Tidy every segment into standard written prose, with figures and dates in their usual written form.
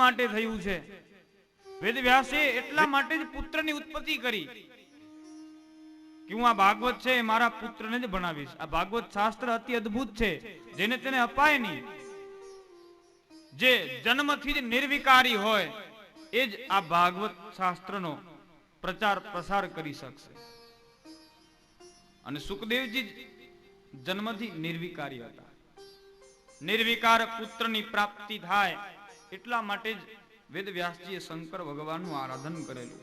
માટે થયું છે. વેદવ્યાસે એટલા માટે જ પુત્રની ઉત્પત્તિ કરી કે હું આ ભાગવત છે એ મારા પુત્રને જ ભણાવીશ. આ ભાગવત શાસ્ત્ર અતિ અદ્ભુત છે, જેને તેને અપાય નહીં. જે જન્મથી જ નિર્વિકારી હોય એ જ આ ભાગવત શાસ્ત્રનો પ્રચાર પ્રસાર કરી શકશે. અને સુખદેવજી જન્મથી નિર્વિકારી હતા. નિર્વિકાર પુત્રની પ્રાપ્તિ થાય એટલા માટે જ વેદવ્યાસજીએ શંકર ભગવાનનું આરાધન કરેલું.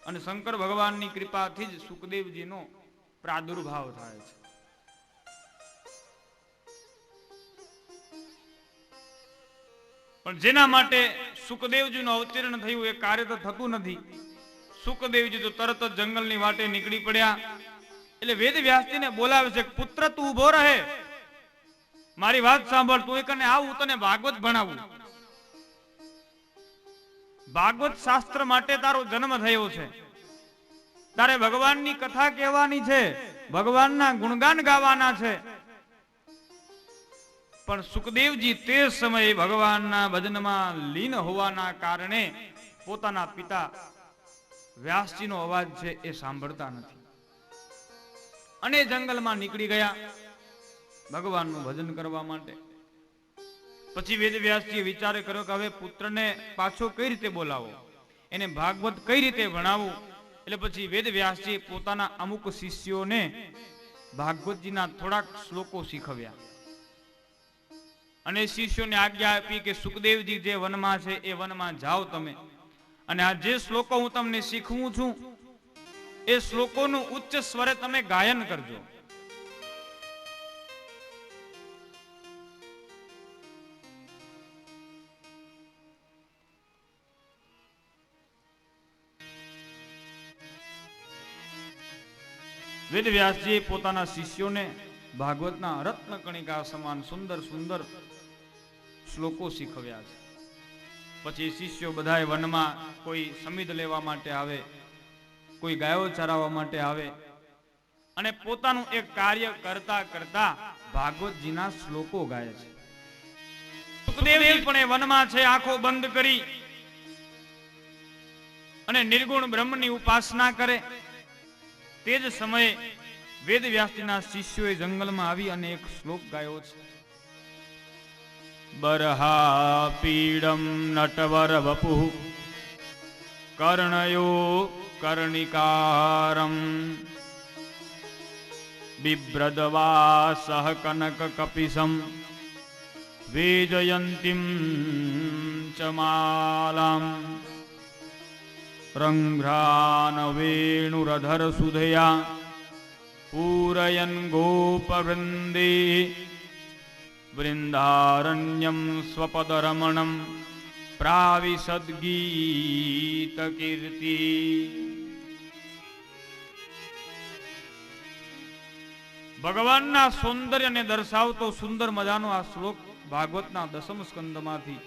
અને શંકર ભગવાનની કૃપાથી જ સુખદેવજીનો પ્રાદુર્ભાવ થાય છે. પણ જેના માટે સુખદેવજીનું અવતરણ થયું એ કાર્ય તો થતું નથી. સુખદેવજી તો તરત જ જંગલની વાટે નીકળી પડ્યા. એટલે વેદવ્યાસજીને બોલાવે છે, પુત્ર તું ઉભો રહે, મારી વાત સાંભળ, તું એકને આવું તને ભાગવત ભણાવું. ભાગવત શાસ્ત્ર માટે તારો જન્મ થયો છે. તારે ભગવાનની કથા કહેવાની છે, ભગવાનના ગુણગાન ગાવાના છે. પણ સુખદેવજી તે સમયે ભગવાનના ભજનમાં લીન હોવાના કારણે પોતાના પિતા વ્યાસજીનો અવાજ છે એ સાંભળતા નથી અને જંગલમાં નીકળી ગયા ભગવાનનું ભજન કરવા માટે. પછી વેદવ્યાસજીએ વિચાર કર્યો કે હવે પુત્રને પાછો કઈ રીતે બોલાવો, એને ભાગવત કઈ રીતે ભણાવવું. એટલે પછી વેદવ્યાસજી પોતાના અમુક શિષ્યોને ભાગવતજીના થોડાક શ્લોકો શીખવ્યા અને શિષ્યોને આજ્ઞા આપી કે સુખદેવજી જે વનમાં છે એ વનમાં જાઓ તમે, અને આ જે શ્લોકો હું તમને શીખવું છું એ શ્લોકોનું ઉચ્ચ સ્વરે તમે ગાયન કરજો. વેદવ્યાસજીએ પોતાના શિષ્યોને ભાગવતના રત્ન કણિકા સમાન સુંદર સુંદર શ્લોકો શીખવ્યા છે. પછી શિષ્યો બધાએ વનમાં કોઈ સમિધ લેવા માટે આવે, કોઈ ગાયો ચરાવવા માટે આવે અને પોતાનું એક કાર્ય કરતા કરતા ભાગવતજીના શ્લોકો ગાય છે. સુખદેવજી પણ એ વનમાં છે, આંખો બંધ કરી અને નિર્ગુણ બ્રહ્મની ઉપાસના કરે. તે જ સમયે વેદવ્યાસજીના શિષ્યોએ જંગલમાં આવી અને એક શ્લોક ગાયો છે. બરહા પીડમ નટવર વપુઃ કર્ણયો કર્ણિકારમ બિભ્રદવાસઃ કનક કપિસમ વેજયંતીમ ચ માલામ રંઘ્રાન વેણુરધર સુધયા પૂરયન ગોપવૃંદે વૃંદારણ્યમ સ્વપદરમણમ પ્રાવિશદ્ગીત કીર્તિ. ભગવાનના સૌંદર્યને દર્શાવતો સુંદર મજાનો આ શ્લોક ભાગવતના 10મ સ્કંદમાંથી.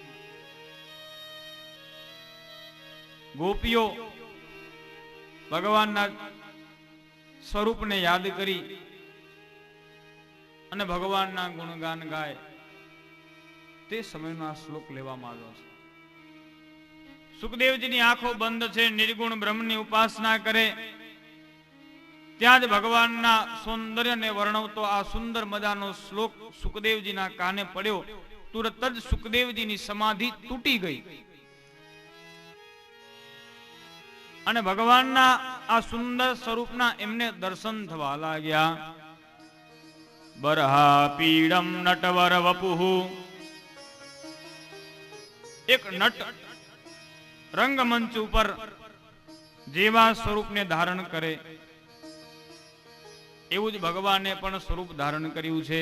ગોપીઓ ભગવાનના સ્વરૂપને યાદ કરી અને ભગવાનના ગુણગાન ગાય તે સમયનો આ શ્લોક લેવામાં આવ્યો છે. સુખદેવજીની આંખો બંધ છે, નિર્ગુણ બ્રહ્મની ઉપાસના કરે. ત્યાં જ ભગવાનના સૌંદર્યને વર્ણવતો આ સુંદર મજાનો શ્લોક સુખદેવજીના કાને પડ્યો. તુરત જ સુખદેવજીની સમાધિ તૂટી ગઈ અને ભગવાનના આ સુંદર સ્વરૂપના એમને દર્શન થવા લાગ્યા. બરહા પીડમ નટવર વપુઃ, એક નટ રંગમંચ ઉપર જેવા સ્વરૂપને ધારણ કરે એવું જ ભગવાને પણ સ્વરૂપ ધારણ કર્યું છે.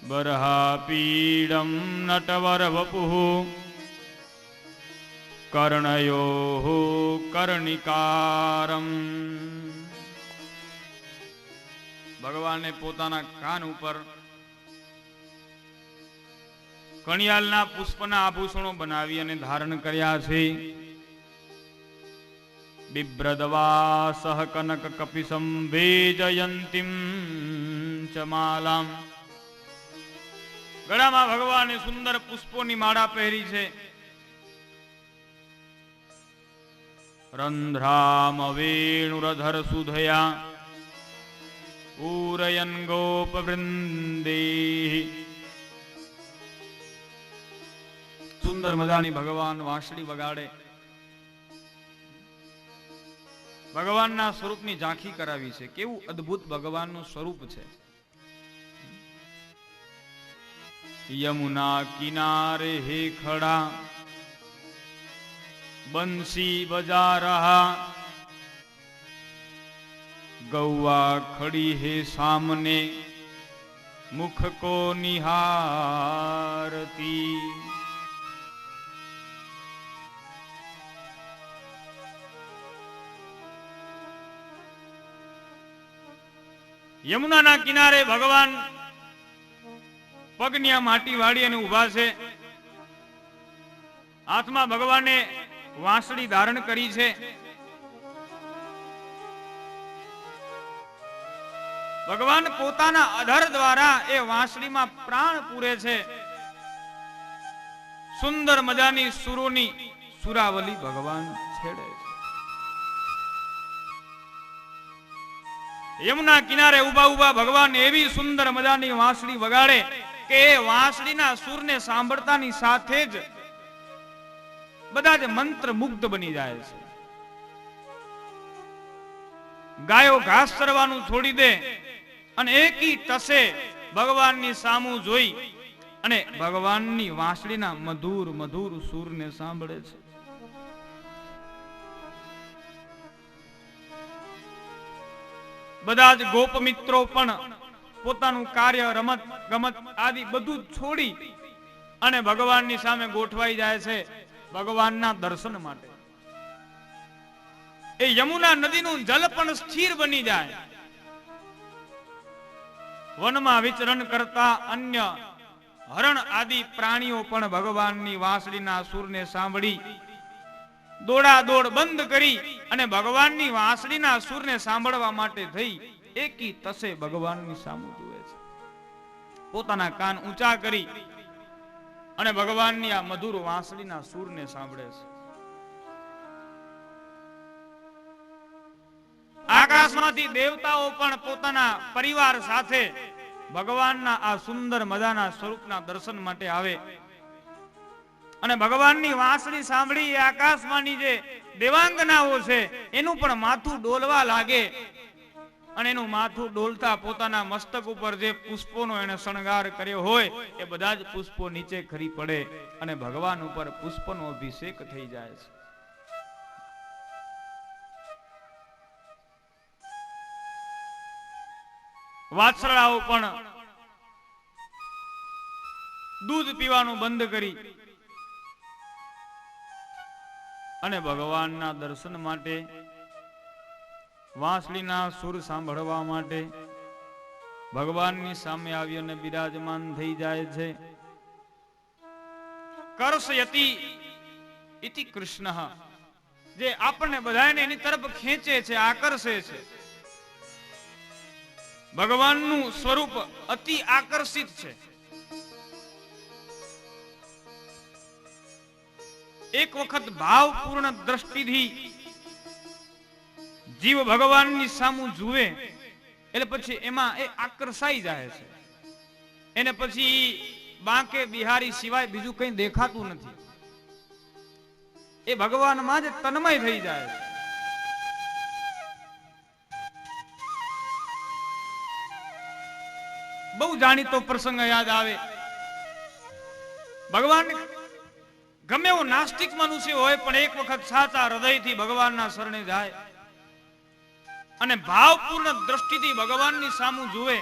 બરહા પીડમ નટવર વપુઃ કર્ણયો કર્ણિકારમ. ભગવાને પોતાના કાન ઉપર કણિયાલના પુષ્પના આભૂષણો બનાવી અને ધારણ કર્યા છે. બિભ્રદવાસઃ કનક કપિસમ વેજયંતીમ ચ માલામ ગળામાં ભગવાને સુંદર પુષ્પોની માળા પહેરી છે. રંધ્રામ વેણુરધર સુધયા પૂરયન ગોપ વૃંદે. સુંદર મજાની ભગવાન વાંસળી વગાડે, ભગવાનના સ્વરૂપની ઝાંખી કરાવી છે. કેવું અદ્ભુત ભગવાનનું સ્વરૂપ છે. યમુના કિનારે હે ખડા બંસી બજા રહા, ગૌવા ખડી હે સામને મુખ કો નિહારતી. યમુનાના કિનારે ભગવાન પગની આ માટી વાળી અને ઉભા છે. હાથમાં ભગવાને વાંસળી ધારણ કરી છે. ભગવાન પોતાના અધર દ્વારા એ વાંસળીમાં પ્રાણ પૂરે છે. સુંદર મજાની સુરોની સુરાવલી ભગવાન છેડે છે. યમુના કિનારે ઉભા ઉભા ભગવાન એવી સુંદર મજાની વાંસળી વગાડે કે એ વાંસળીના સૂરને સાંભળતાની સાથે જ બધા જ મંત્ર મુગ્ધ બની જાય છે. ગાયો ઘાસ ચરવાનું છોડી દે અને એકી ટસે ભગવાનની સામું જોઈ અને ભગવાનની વાંસળીના મધુર મધુર સૂરને સાંભળે છે. બધા જ ગોપ મિત્રો પણ પોતાનું કાર્ય, રમત ગમત આદિ બધું છોડી અને ભગવાનની સામે ગોઠવાઈ જાય છે ભગવાનના દર્શન માટે. એ યમુના નદીનું જલ પણ સ્થિર બની જાય. વનમાં વિચરણ કરતા અન્ય હરણ આદિ પ્રાણીઓ પણ ભગવાનની વાંસળીના સૂરને સાંભળી દોડા દોડ બંધ કરી અને ભગવાનની વાંસળીના સૂરને સાંભળવા માટે થઈ એકી તસે ભગવાનની સામે જુએ છે. પોતાના કાન ઊંચા કરી અને ભગવાનની આ મધુર વાંસળીના સૂરને સાંભળે છે. આકાશમાંથી દેવતાઓ પણ પોતાના પરિવાર સાથે ભગવાનના આ સુંદર મજાના સ્વરૂપના દર્શન માટે આવે અને ભગવાનની વાંસળી સાંભળી એ આકાશમાંની જે દેવાંગનાઓ છે એનું પણ માથું ડોલવા લાગે અને એનું માથું ડોલતા પોતાના મસ્તક ઉપર જે પુષ્પોનો એને શણગાર કર્યો હોય એ બધા જ પુષ્પો નીચે ખરી પડે અને ભગવાન ઉપર પુષ્પનો અભિષેક થઈ જાય છે. વાછરડાઓ પણ દૂધ પીવાનું બંધ કરી અને ભગવાનના દર્શન માટે, વાંસળીના સૂર સાંભળવા માટે ભગવાનની સામે આવી અને બિરાજમાન થઈ જાય છે. કર્ષયતિ ઇતિ કૃષ્ણ, જે આપણને બધાને એની તરફ ખેંચે છે, આકર્ષે છે. ભગવાનનું સ્વરૂપ અતિ આકર્ષિત છે. એક વખત ભાવપૂર્ણ દ્રષ્ટિથી જીવ ભગવાનની સામું જુએ એટલે પછી એમાં એ આકર્ષાઈ જાય છે. એને પછી બાંકે બિહારી સિવાય બીજું કંઈ દેખાતું નથી. એ ભગવાનમાં જ તન્મય થઈ જાય છે. બહુ જાણીતો પ્રસંગ યાદ આવે. ભગવાન ગમે એવો નાસ્તિક મનુષ્ય હોય પણ એક વખત સાચા હૃદયથી ભગવાનના શરણે જાય અને ભાવપૂર્ણ દ્રષ્ટિથી ભગવાનની સામું જુએ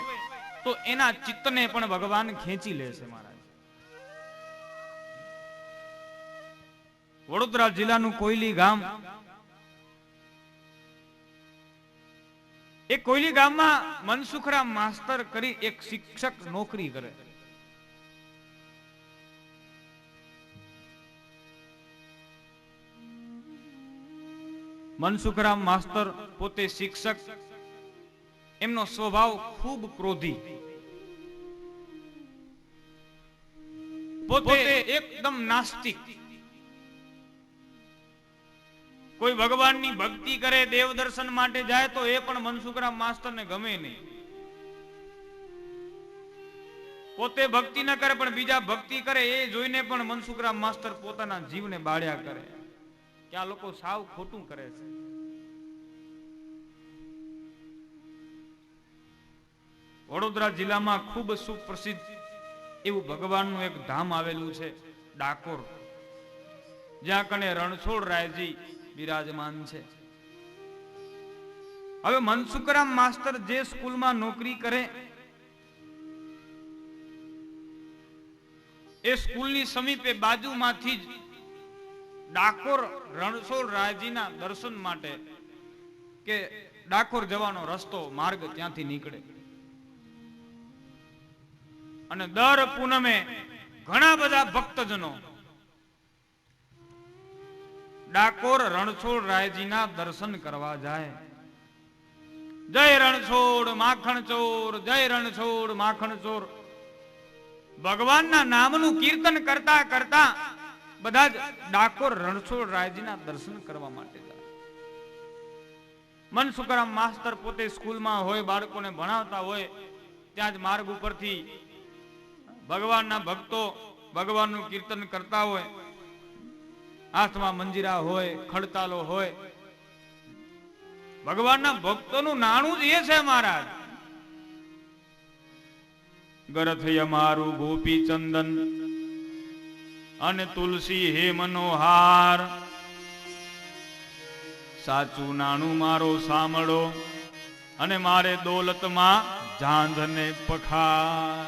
તો એના ચિત્તને પણ ભગવાન ખેંચી લે છે. મહારાજ, વડોદરા જિલ્લાનું કોયલી ગામ, એ કોયલી ગામમાં મનસુખરામ માસ્તર કરી એક શિક્ષક નોકરી કરે. મનસુખરામ માસ્તર પોતે શિક્ષક, એમનો સ્વભાવ ખૂબ ક્રોધી. પોતે એકદમ નાસ્તિક. કોઈ ભગવાનની ભક્તિ કરે, દેવ દર્શન માટે જાય તો એ પણ મનસુખરામ માસ્ટરને ગમે નહીં. પોતે ભક્તિ ન કરે પણ બીજા ભક્તિ કરે એ જોઈને પણ મનસુખરામ માસ્ટર પોતાના જીવને બાળ્યા કરે કે આ લોકો સાવ ખોટું કરે છે. વડોદરા જિલ્લામાં ખૂબ સુપ્રસિદ્ધ એવું ભગવાનનું એક ધામ આવેલું છે, ડાકોર, જ્યાં કને રણછોડ રાયજી બિરાજમાન છે. હવે મનસુખરામ માસ્ટર જે સ્કૂલમાં નોકરી કરે એ સ્કૂલની સમીપે બાજુમાંથી જ ડાકોર રણછોડ રાયજીના દર્શન માટે કે ડાકોર જવાનો રસ્તો માર્ગ ત્યાંથી નીકળે. અને દર પૂનમે ઘણા બધા ભક્તજનો ડાકોર રણછોડ રાયજીના દર્શન કરવા જાય. જય રણછોડ માખણ ચોર, જય રણછોડ માખણ ચોર, ભગવાનના નામનું કીર્તન કરતા કરતા બધા જ ડાકોર રણછોડ રાયજીના દર્શન કરવા માટે જાય. મનસુખરામ માસ્ટર પોતે સ્કૂલમાં હોય, બાળકોને ભણાવતા હોય, ત્યાં જ માર્ગ ઉપરથી ભગવાનના ભક્તો ભગવાનનું કીર્તન કરતા હોય, હાથમાં મંજીરા હોય, ખડતાલો હોય. ભગવાનના ભક્તોનું નાણું જ એ છે મહારાજ. ગરથય મારું ગોપી ચંદન અને તુલસી હે મનોહાર, સાચું નાણું મારો સાંભળો અને મારે દોલતમાં ઝાંઝને પખાર.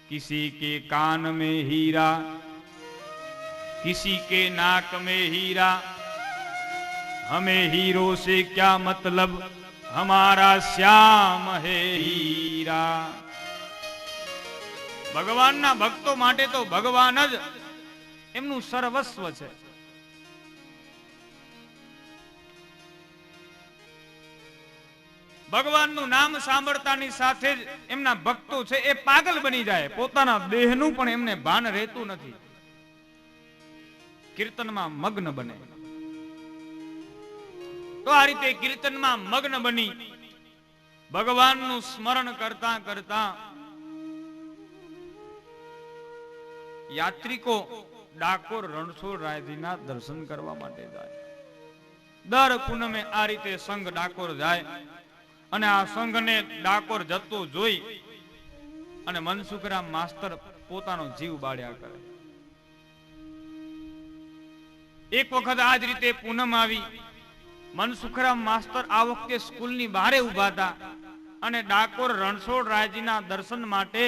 किसी के कान में हीरा, किसी के नाक में हीरा, हमें हीरो से क्या मतलब, हमारा श्याम है हीरा. ભગવાનના ભક્તો માટે તો ભગવાન જ એમનું સર્વસ્વ છે. ભગવાનનું નામ સાંભળતાની સાથે જ એમના ભક્તો છે એ પાગલ બની જાય. પોતાના દેહનું પણ એમને ભાન રહેતું નથી, કીર્તનમાં મગ્ન બને. તો આ રીતે કીર્તનમાં મગ્ન બની ભગવાનનું સ્મરણ કરતા કરતા યાત્રિકો ડાકોર રણછોડ રાયજીના દર્શન કરવા માટે જાય. દર પૂનમે આ રીતે સંઘ ડાકોર જાય અને આ સંઘને ડાકોર જતો જોઈ અને મનસુખરામ માસ્ટર પોતાનો જીવ બાળ્યા કરે. એક વખત આ જ રીતે પૂનમ આવી, મનસુખરામ માસ્ટર આ વખતે સ્કૂલની બહારે ઉભા હતા અને ડાકોર રણછોડ રાયજીના દર્શન માટે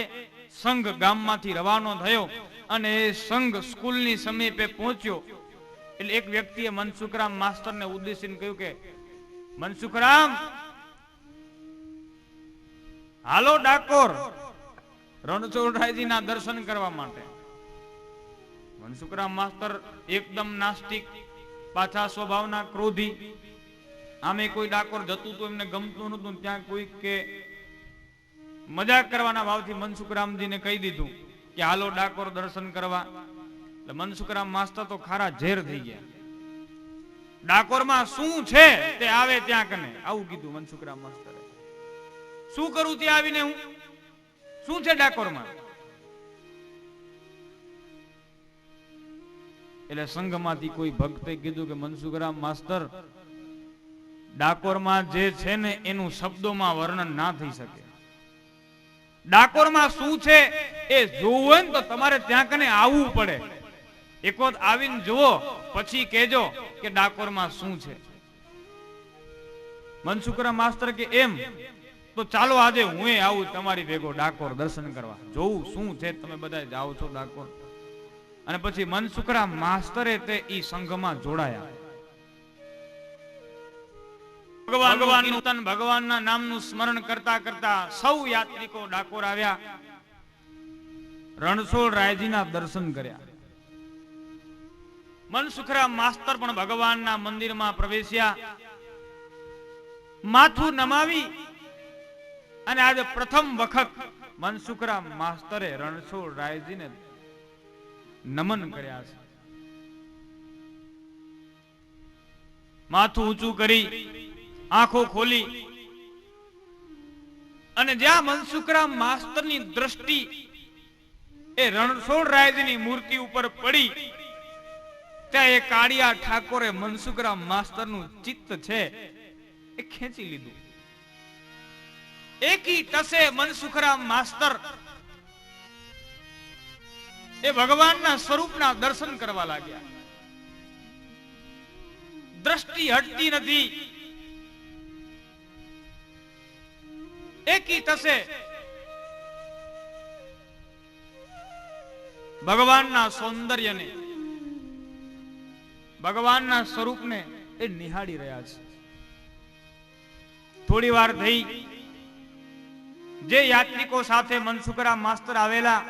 સંઘ ગામમાંથી રવાનો થયો અને એ સંઘ સ્કૂલની સમીપે પહોંચ્યો. એટલે એક વ્યક્તિએ મનસુખરામ માસ્ટરને ઉદ્દેશીને કહ્યું કે મનસુખરામ, હાલો ડાકોર રણછોડ રાયજીના દર્શન કરવા માટે. મનસુખરામ માસ્ટર એકદમ નાસ્તિક, પાછા સ્વભાવના ક્રોધી. આમે કોઈ ડાકોર જતું તો એમને ગમતું નતું. ત્યાં કોઈ કે મજાક કરવાના ભાવથી મનસુખરામજીને કહી દીધું કે હાલો ડાકોર દર્શન કરવા. એટલે મનસુખરામ માસ્ટર તો ખારા ઝેર થઈ ગયા. ડાકોરમાં શું છે તે આવે ત્યાં કને, આવું કીધું મનસુખરામ માસ્ટરે. શું કરું ત્યાં આવીને હું? શું છે ડાકોરમાં? એટલે સંઘમાંથી કોઈ ભક્તે કીધું કે મનસુખરામ માસ્ટર, ડાકોરમાં જે છે ને એનું શબ્દોમાં વર્ણન ના થઈ શકે. ડાકોરમાં શું છે એ જોવું હોય ને તો તમારે ત્યાં કને આવવું પડે. એક વખત આવીને જુઓ પછી કહેજો કે ડાકોરમાં શું છે. મનસુખરામ માસ્ટર કે એમ તો ચાલો આજે હું આવું તમારી ભેગો ડાકોર દર્શન કરવા, જોવું શું છે. તમે બધા જાઓ છો ડાકોર. અને પછી મનસુખરામ માસ્ટરે તે ઈ સંઘમાં જોડાયા. ભગવાનના નામનું સ્મરણ કરતા કરતા સૌ યાત્રિકો ડાકોર આવ્યા, રણછોડ રાયજીના દર્શન કર્યા. મનસુખરામ માસ્ટર પણ ભગવાનના મંદિરમાં પ્રવેશ્યા, માથું નમાવી અને આજે પ્રથમ વખત મનસુખરામ માસ્તરે રણછોડ રાયજીને નમન કર્યા છે. માથું ઊંચું કરી આંખો ખોલી અને જ્યાં મનસુખરામ માસ્તરની દ્રષ્ટિ એ રણછોડ રાયજીની મૂર્તિ ઉપર પડી, ત્યાં એ કાળિયા ઠાકોરે મનસુખરામ માસ્તરનું ચિત્ત છે એ ખેંચી લીધું. એકી ટસે મનસુખરામ માસ્તર એ ભગવાનના સ્વરૂપના દર્શન કરવા લાગ્યા. દ્રષ્ટિ હટતી નથી. એકી ટસે ભગવાનના સૌંદર્યને, ભગવાનના સ્વરૂપને એ નિહાળી રહ્યા છે. થોડી વાર થઈ, જે યાત્રિકો સાથે મનસુખરામ માસ્તર આવેલા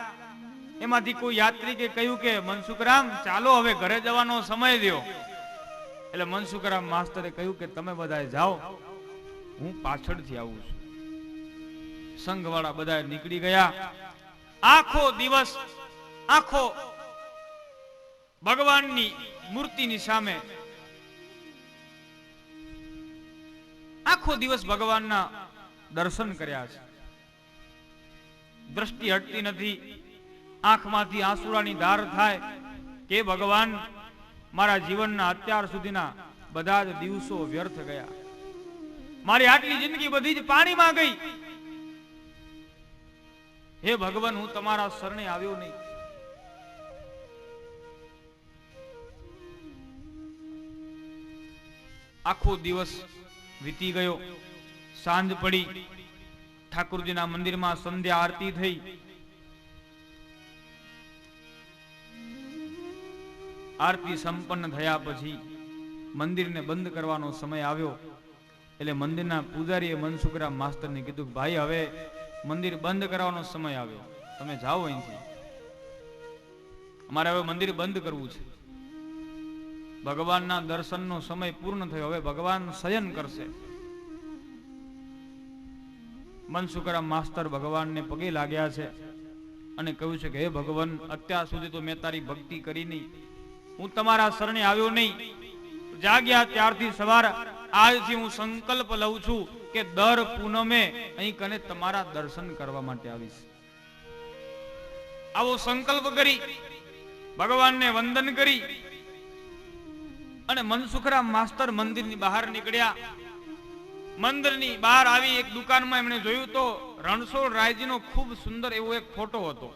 એમાંથી કોઈ યાત્રિકે કહ્યું કે મનસુખરામ ચાલો હવે ઘરે જવાનો સમય દ્યો. એટલે મનસુખરામ માસ્તરે કહ્યું કે તમે બધા જાઓ, હું પાછળથી આવું છું. સંઘવાળા બધા નીકળી ગયા. આખો દિવસ આખો ભગવાનની મૂર્તિની સામે આખો દિવસ ભગવાનના દર્શન કર્યા છે. દ્રષ્ટિ હટતી નથી. આંખમાંથી આંસુડાની ધાર થાય કે ભગવાન, મારા જીવનના અત્યાર સુધીના બધા જ દિવસો વ્યર્થ ગયા. મારી આટલી જિંદગી બધી જ પાણીમાં ગઈ. હે ભગવાન, હું તમારા શરણે આવ્યો નહીં. આખો દિવસ વીતી ગયો. સાંજ પડી. ઠાકોરજીના મંદિરમાં સંધ્યા આરતી થઈ. આરતી સંપન્ન થયા પછી મંદિરને બંધ કરવાનો સમય આવ્યો. એટલે મંદિરના પૂજારીએ મનસુખરામ માસ્તરને કીધું, ભાઈ હવે મંદિર બંધ કરવાનો સમય આવ્યો, તમે જાઓ અહીંથી, અમારે હવે મંદિર બંધ કરવું છે. ભગવાનના દર્શનનો સમય પૂર્ણ થયો, હવે ભગવાન શયન કરશે. મનસુખરામ માસ્તર ભગવાનને પગે લાગ્યા છે અને કહ્યું છે કે હે ભગવાન, અત્યાર સુધી તો મેં તારી ભક્તિ કરી નહીં, હું તમારા શરણે આવ્યો નહીં. જાગ્યા ત્યારથી સવાર આજથી હું સંકલ્પ લઉં છું કે દર પૂનમે અહીં કને તમારા દર્શન કરવા માટે આવીશ. આવો સંકલ્પ કરી ભગવાનને વંદન કરી અને મનસુખરામ માસ્તર મંદિરની બહાર નીકળ્યા. મંદિરની બહાર આવી એક દુકાનમાં એમણે જોયું તો રણછોડ રાયજીનો ખૂબ સુંદર એવો એક ફોટો હતો.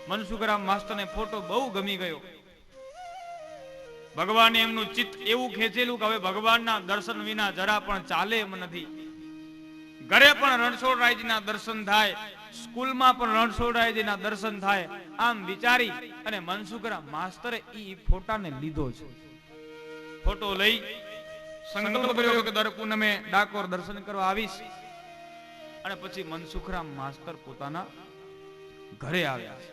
મનસુખરામ માસ્તરને ફોટો બહુ ગમી ગયો. ભગવાને એમનું ચિત્ત એવું ખેંચેલું કે હવે ભગવાનના દર્શન વિના જરા પણ ચાલે એમ નથી. ઘરે પણ રણછોડરાયજીના દર્શન થાય, સ્કૂલમાં પણ રણછોડરાયજીના દર્શન થાય, આમ વિચારી અને મનસુખરામ માસ્તરે ઈ ફોટાને લીધો છે. ફોટો લઈ સંકલ્પ કર્યો કે દર પૂનમે ડાકોર દર્શન કરવા આવીશ. અને પછી મનસુખરામ માસ્તર પોતાના ઘરે આવ્યા છે.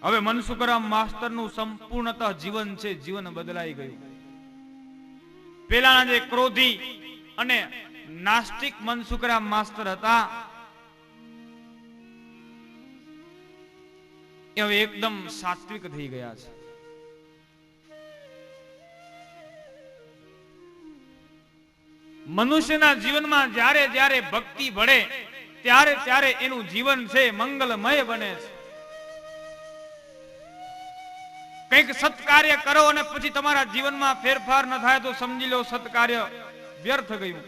હવે મનસુખરામ માસ્તરનું સંપૂર્ણતઃ જીવન છે, જીવન બદલાઈ ગયું. પેલાના જે ક્રોધી અને નાસ્તિક મનસુખરામ માસ્તર હતા એ હવે એકદમ સાત્વિક થઈ ગયા છે. મનુષ્યના જીવનમાં જ્યારે જ્યારે ભક્તિ ભળે ત્યારે ત્યારે એનું જીવન છે મંગલમય બને છે. કંઈક સત્કાર્ય કરો અને પછી તમારા જીવનમાં ફેરફાર ન થાય તો સમજી લો સત્કાર્ય વ્યર્થ ગયું.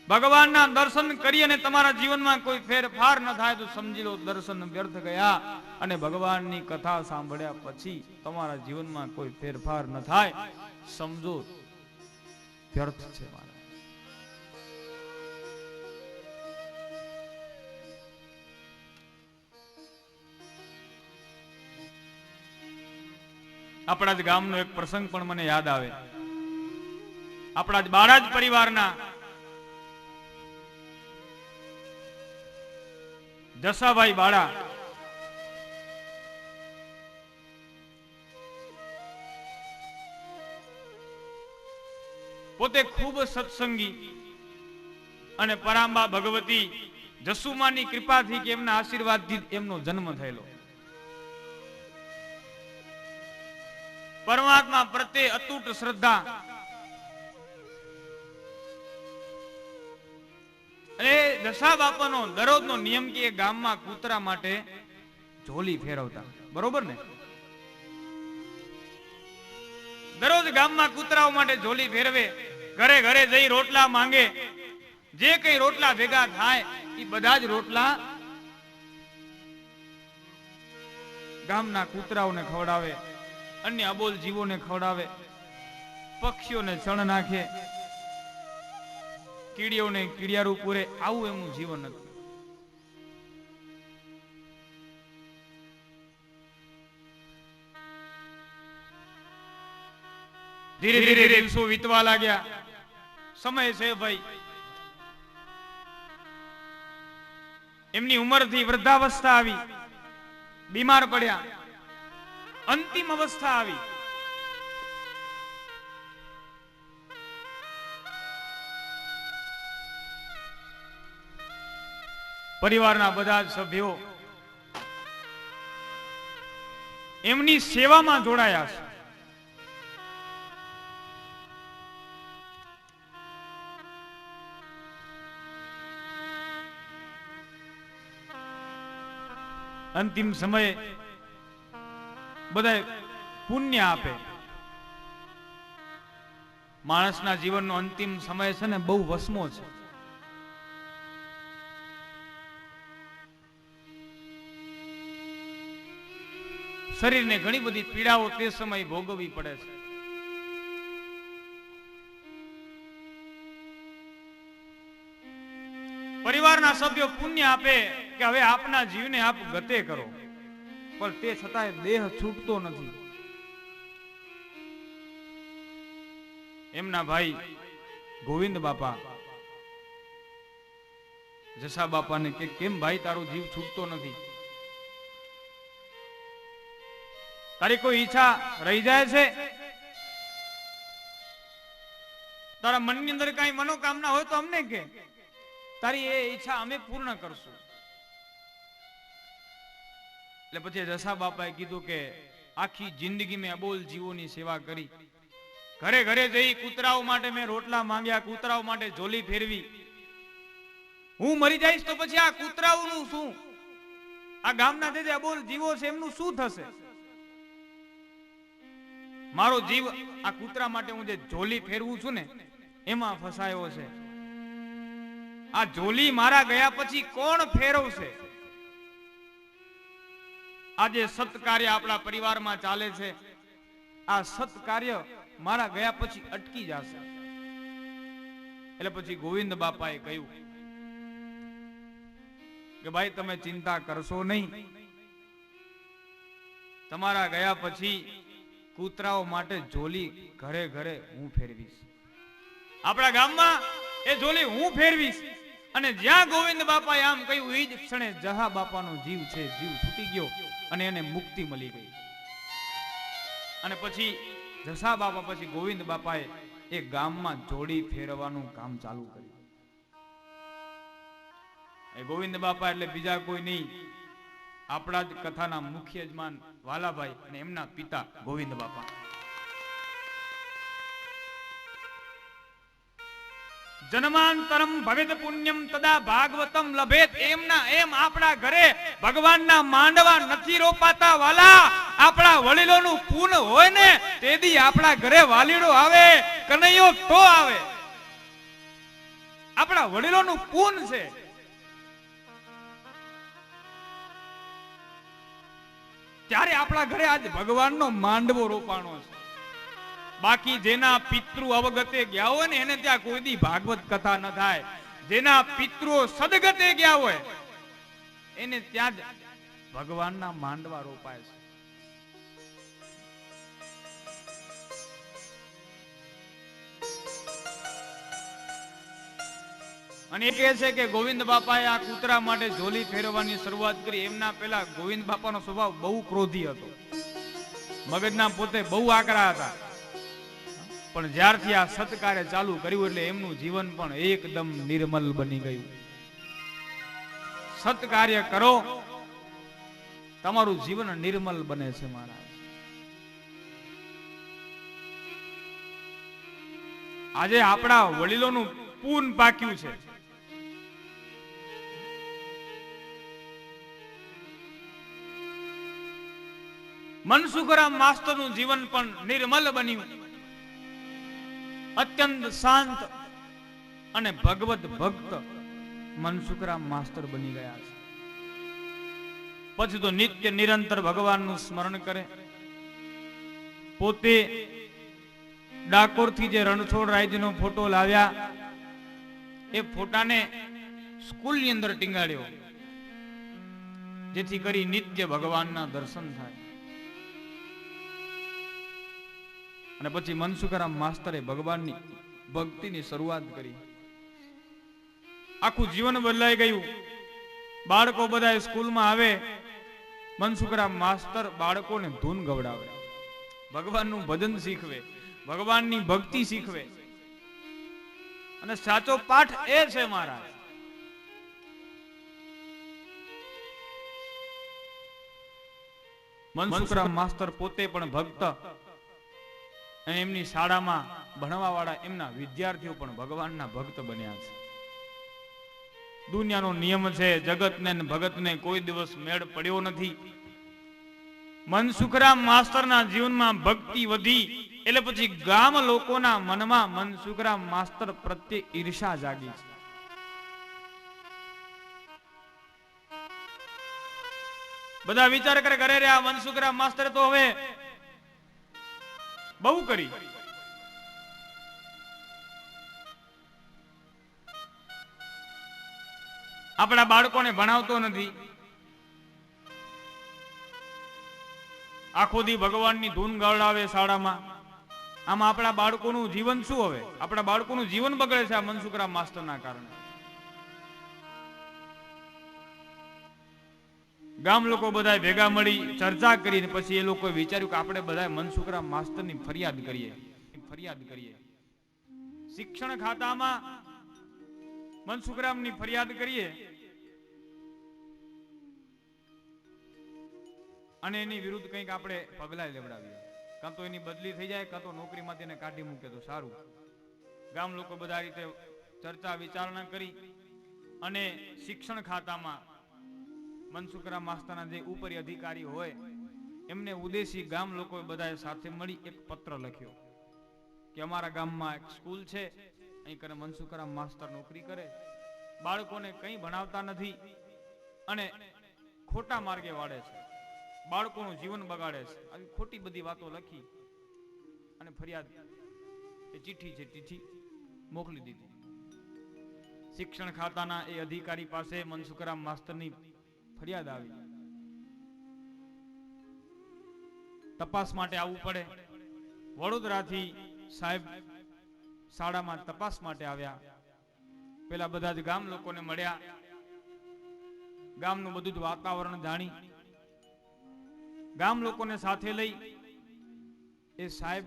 ભગવાનના દર્શન કરી અને તમારા જીવનમાં કોઈ ફેરફાર ન થાય તો સમજી લો દર્શન વ્યર્થ ગયા. અને ભગવાનની કથા સાંભળ્યા પછી તમારા જીવનમાં કોઈ ફેરફાર ન થાય, સમજો વ્યર્થ છે. આપણા જ ગામનો એક પ્રસંગ પણ મને યાદ આવે. આપણા જ બાળાજ પરિવારના જસાભાઈ બાળા પોતે ખૂબ સત્સંગી, અને પરાંબા ભગવતી જસુમાની કૃપાથી કે એમના આશીર્વાદથી એમનો જન્મ થયેલો. પરમાત્મા પ્રત્યે અતૂટ શ્રદ્ધા. અને દશા બાપાનો દરરોજનો નિયમ કે ગામમાં કૂતરા માટે ઝોલી ફેરવતા. બરોબર ને? દરરોજ ગામમાં કૂતરાઓ માટે ઝોલી ફેરવે, ઘરે ઘરે જઈ રોટલા માંગે. જે કઈ રોટલા ભેગા થાય એ બધા જ રોટલા ગામના કૂતરાઓને ખવડાવે, અન્ય અબોલ જીવોને ખવડાવે, પક્ષીઓને ચણ નાખે, કીડીઓને કીડિયારું પૂરે. આવું એમનું જીવન હતું. ધીરે ધીરે દિવસો વીતવા લાગ્યા. સમય છે ભાઈ. એમની ઉંમરથી વૃદ્ધાવસ્થા આવી, બીમાર પડ્યા, અંતિમ અવસ્થા આવી. પરિવારના બધા જ સભ્યો એમની સેવામાં જોડાયા છે. અંતિમ સમયે બધા પુણ્ય આપે. માણસના જીવનનો અંતિમ સમય છે ને બહુ વસમો છે. શરીરને ઘણી બધી પીડાઓ તે સમયે ભોગવવી પડે છે. પરિવારના સભ્યો પુણ્ય આપે કે હવે આપના જીવને આપ ગતે કરો, પણ તે છતાંય દેહ છૂટતો નથી. એમના ભાઈ ગોવિંદ બાપા જસા બાપાને કે કેમ ભાઈ તારો જીવ છૂટતો નથી? તારી કોઈ ઈચ્છા રહી જાય છે? તારા મનની અંદર કઈ મનોકામના હોય તો અમને કે, તારી એ ઈચ્છા અમે પૂર્ણ કરશું. એટલે પછી જસા બાપાએ કીધું કે આખી જિંદગી મેં અબોલ જીવોની સેવા કરી, ઘરે ઘરે જઈ કૂતરાઓ માટે મેં રોટલા માંગ્યા, કૂતરાઓ માટે ઝોલી ફેરવી. હું મરી જઈશ તો પછી આ કૂતરાઓનું શું? આ ગામના જે અબોલ જીવો છે એમનું શું થશે? મારો જીવ આ કૂતરા માટે હું જે ઝોલી ફેરવું છું ને એમાં ફસાયો છે. આ ઝોલી મારા ગયા પછી કોણ ફેરવશે? આજે સત્કાર્ય આપણા પરિવારમાં ચાલે છે, આ સત્કાર્ય મારા ગયા પછી અટકી જશે. એટલે પછી ગોવિંદ બાપાએ કહ્યું કે ભાઈ તમે ચિંતા કરશો નહીં, તમારા ગયા પછી કૂતરાઓ માટે ઝોલી ઘરે ઘરે હું ફેરવીશ. આપણા ગામમાં એ ઝોલી હું ફેરવીશ. અને જ્યાં ગોવિંદ બાપાએ આમ કહ્યું એ જ ક્ષણે જહા બાપાનો જીવ છે, જીવ છૂટી ગયો અને એને મુક્તિ મળી ગઈ. અને પછી જસા બાપા પછી ગોવિંદ બાપાએ એ ગામમાં જોડી ફેરવવાનું કામ ચાલુ કર્યું. એ ગોવિંદ બાપા એટલે બીજા કોઈ નહીં, આપણા જ કથાના મુખ્ય યજમાન વાલાભાઈ અને એમના પિતા ગોવિંદ બાપા. જન્માંતરમ ભવેદ પુણ્યમ તદા ભાગવતમ લભેત. એમના એમ આપણા ઘરે ભગવાનના માંડવા નથી રોપાતા વાલા. આપણા વડીલોનું પૂન હોય ને તેથી આપણા ઘરે વાલીડો આવે, કનૈયો તો આવે. આપણા વડીલોનું પૂન છે. ત્યારે આપણા ઘરે આજ ભગવાનનો માંડવો રોપાણો છે. બાકી જેના પિતૃ અવગતે ગયા હોય ને એને ત્યાં કોઈ દી ભાગવત કથા ન થાય. જેના પિતૃઓ સદગતે ગયા હોય એને ત્યાં જ ભગવાનના માંડવા રોપાય છે. અને એ કહે છે કે ગોવિંદ બાપાએ આ કૂતરા માટે ઝોલી ફેરવવાની શરૂઆત કરી. એમના પહેલા ગોવિંદ બાપાનો સ્વભાવ બહુ ક્રોધી હતો, મગજના પોતે બહુ આકરા હતા. પણ જ્યારથી આ સત્કાર્ય ચાલુ કર્યું એટલે એમનું જીવન પણ એકદમ નિર્મલ બની ગયું. સત્કાર્ય કરો, તમારું જીવન નિર્મલ બને છે મહારાજ. આજે આપણા વડીલોનું પૂન પાક્યું છે. મનસુખરામ માસ્ટરનું જીવન પણ નિર્મલ બન્યું, અત્યંત શાંત અને ભગવત ભક્ત મનસુખરામ માસ્ટર બની ગયા છે. પછી તો નિત્ય નિરંતર ભગવાનનું સ્મરણ કરે. પોતે ડાકોરથી જે રણછોડરાયજીનો ફોટો લાવ્યા, એ ફોટાને સ્કૂલની અંદર ટીંગાડ્યો, જેથી કરી નિત્ય ભગવાનના દર્શન થાય. અને પછી મનસુખરામ માસ્ટરે ભગવાનની ભક્તિની શરૂઆત કરી. આખું જીવન બદલાઈ ગયું. બાળકો બધા સ્કૂલમાં આવે, મનસુખરામ માસ્ટર બાળકોને ધૂન ગવડાવે, ભગવાનનું ભજન શીખવે, ભગવાનની ભક્તિ શીખવે. અને સાચો પાઠ એ છે મહારાજ, મનસુખરામ માસ્ટર પોતે પણ ભક્ત અને એમની શાળામાં ભણવા વાળા એમના વિદ્યાર્થીઓ પણ ભગવાનના ભક્ત બન્યા છે. દુનિયાનો નિયમ છે, જગતને ભગતને કોઈ દિવસ મેળ પડ્યો નથી. મનસુખરામ માસ્ટરના જીવનમાં ભક્તિ વધી એટલે પછી ગામ લોકોના મનમાં મનસુખરામ માસ્ટર પ્રત્યે ઈર્ષા જાગી છે. બધા વિચાર કરે, ઘરે રહ્યા મનસુખરામ માસ્ટર તો હવે બહુ કરી, આપણા બાળકોને ભણાવતો નથી, આખો દી ભગવાનની ધૂન ગવડાવે શાળામાં. આમાં આપણા બાળકોનું જીવન શું? હવે આપણા બાળકોનું જીવન બગડે છે આ મનસુખરામ માસ્ટરના કારણે. ગામ લોકો બધા ભેગા મળી ચર્ચા કરીને પછી એ લોકોએ વિચાર્યું કે આપણે બધા મનસુખરામ માસ્ટરની ફરિયાદ કરીએ. શિક્ષણ ખાતામાં મનસુખરામની ફરિયાદ કરીએ અને એની વિરુદ્ધ કંઈક આપણે પગલા લેવડાવીએ. કાં તો એની બદલી થઈ જાય, કાં તો નોકરીમાંથી એને કાઢી મૂકે તો સારું. ગામ લોકો બધા રીતે ચર્ચા વિચારણા કરી અને શિક્ષણ ખાતામાં મનસુખરામ માસ્ટરના જે ઉપરી અધિકારી હોય એમને ઉદ્દેશી ગામ લોકો બધાએ સાથે મળી એક પત્ર લખ્યો કે અમારા ગામમાં એક સ્કૂલ છે, અહીં કરે મનસુખરામ માસ્ટર નોકરી કરે, બાળકોને કંઈ ભણાવતા નથી અને ખોટા માર્ગે વાળે છે, બાળકોનું જીવન બગાડે છે. આવી ખોટી બધી વાતો લખી અને ફરિયાદ એ ચિઠ્ઠી મોકલી દીધી. શિક્ષણ ખાતાના એ અધિકારી પાસે મનસુખરામ માસ્ટરની ફરિયાદ આવી. તપાસ માટે આવવું પડે. વડોદરાથી સાહેબ શાળામાં તપાસ માટે આવ્યા. પેલા બધા જ ગામ લોકોને મળ્યા, ગામનું બધું જ વાતાવરણ જાણી ગામ લોકોને સાથે લઈ એ સાહેબ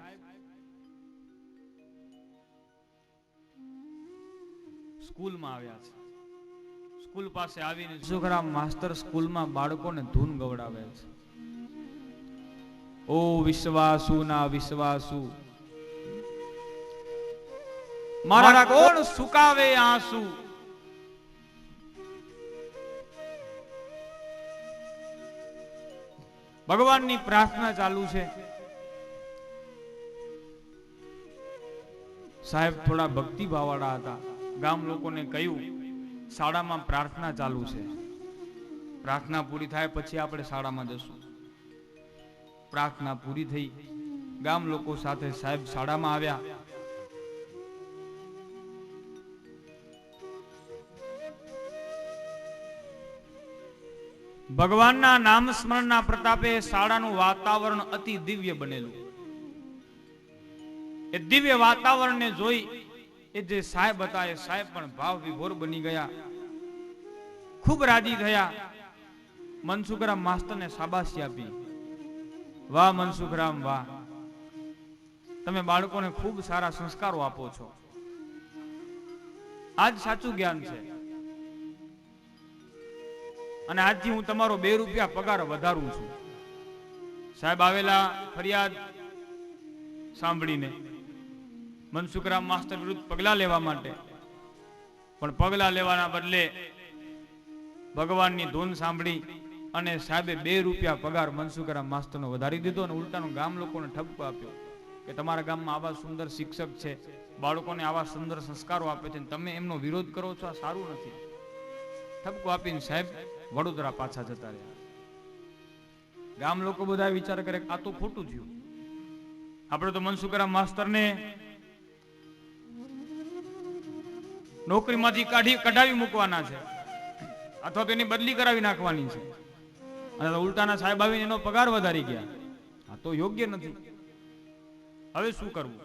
સ્કૂલમાં આવ્યા છે. સ્કૂલ પાસે આવીને મનસુખરામ માસ્ટર સ્કૂલમાં બાળકોને ધૂન ગવડાવે છે. ઓ વિશ્વાસુ ના વિશ્વાસુ, મારા કોણ સુકાવે આંસુ. ભગવાનની પ્રાર્થના ચાલુ છે. સાહેબ થોડા ભક્તિભાવવાળા હતા. ગામ લોકોને કહ્યું શાળામાં પ્રાર્થના ચાલુ છે, પ્રાર્થના પૂરી થાય પછી આપણે શાળામાં જશું. પ્રાર્થના પૂરી થઈ, ગામ લોકો સાથે સાહેબ શાળામાં આવ્યા. ભગવાનના નામ સ્મરણના પ્રતાપે શાળાનું વાતાવરણ અતિ દિવ્ય બનેલું. એ દિવ્ય વાતાવરણને જોઈ એ જે સાહેબ હતા એ સાહેબ પણ ભાવ વિભોર બની ગયા, ખૂબ રાજી થયા. મનસુખરામ માસ્ટરને શાબાશી આપી. વાહ મનસુખરામ વાહ, તમે બાળકોને ખૂબ સારા સંસ્કારો આપો છો. આજ સાચું જ્ઞાન છે. અને આજથી હું તમારો 2 રૂપિયા પગાર વધારું છું. સાહેબ આવેલા ફરિયાદ સાંભળીને મનસુખરામ માસ્ટર વિરુદ્ધ પગલા લેવા માટે, પણ પગલા લેવાના બદલે ભગવાનની ધૂન સાંભળી અને સાહેબે 2 રૂપિયા પગાર મનસુખરામ માસ્ટરનો વધારી દીધો અને ઉલટાનો ગામ લોકોને ઠપકો આપ્યો કે તમારા ગામમાં આવા સુંદર શિક્ષક છે, બાળકોને આવા સુંદર સંસ્કારો આપે છે, તમે એમનો વિરોધ કરો છો, આ સારું નથી. ઠપકો આપીને સાહેબ વડોદરા પાછા જતા રહ્યા. ગામ લોકો બધા વિચાર કરે આ તો ખોટું થયું. આપણે તો મનસુખરામ માસ્ટરને નોકરીમાંથી કઢાવી મૂકવાના છે અથવા તો એની બદલી કરાવી નાખવાની છે, અને ઉલટાના સાહેબ આવીને એનો પગાર વધારી ગયા. આ તો યોગ્ય નથી. હવે શું કરવું?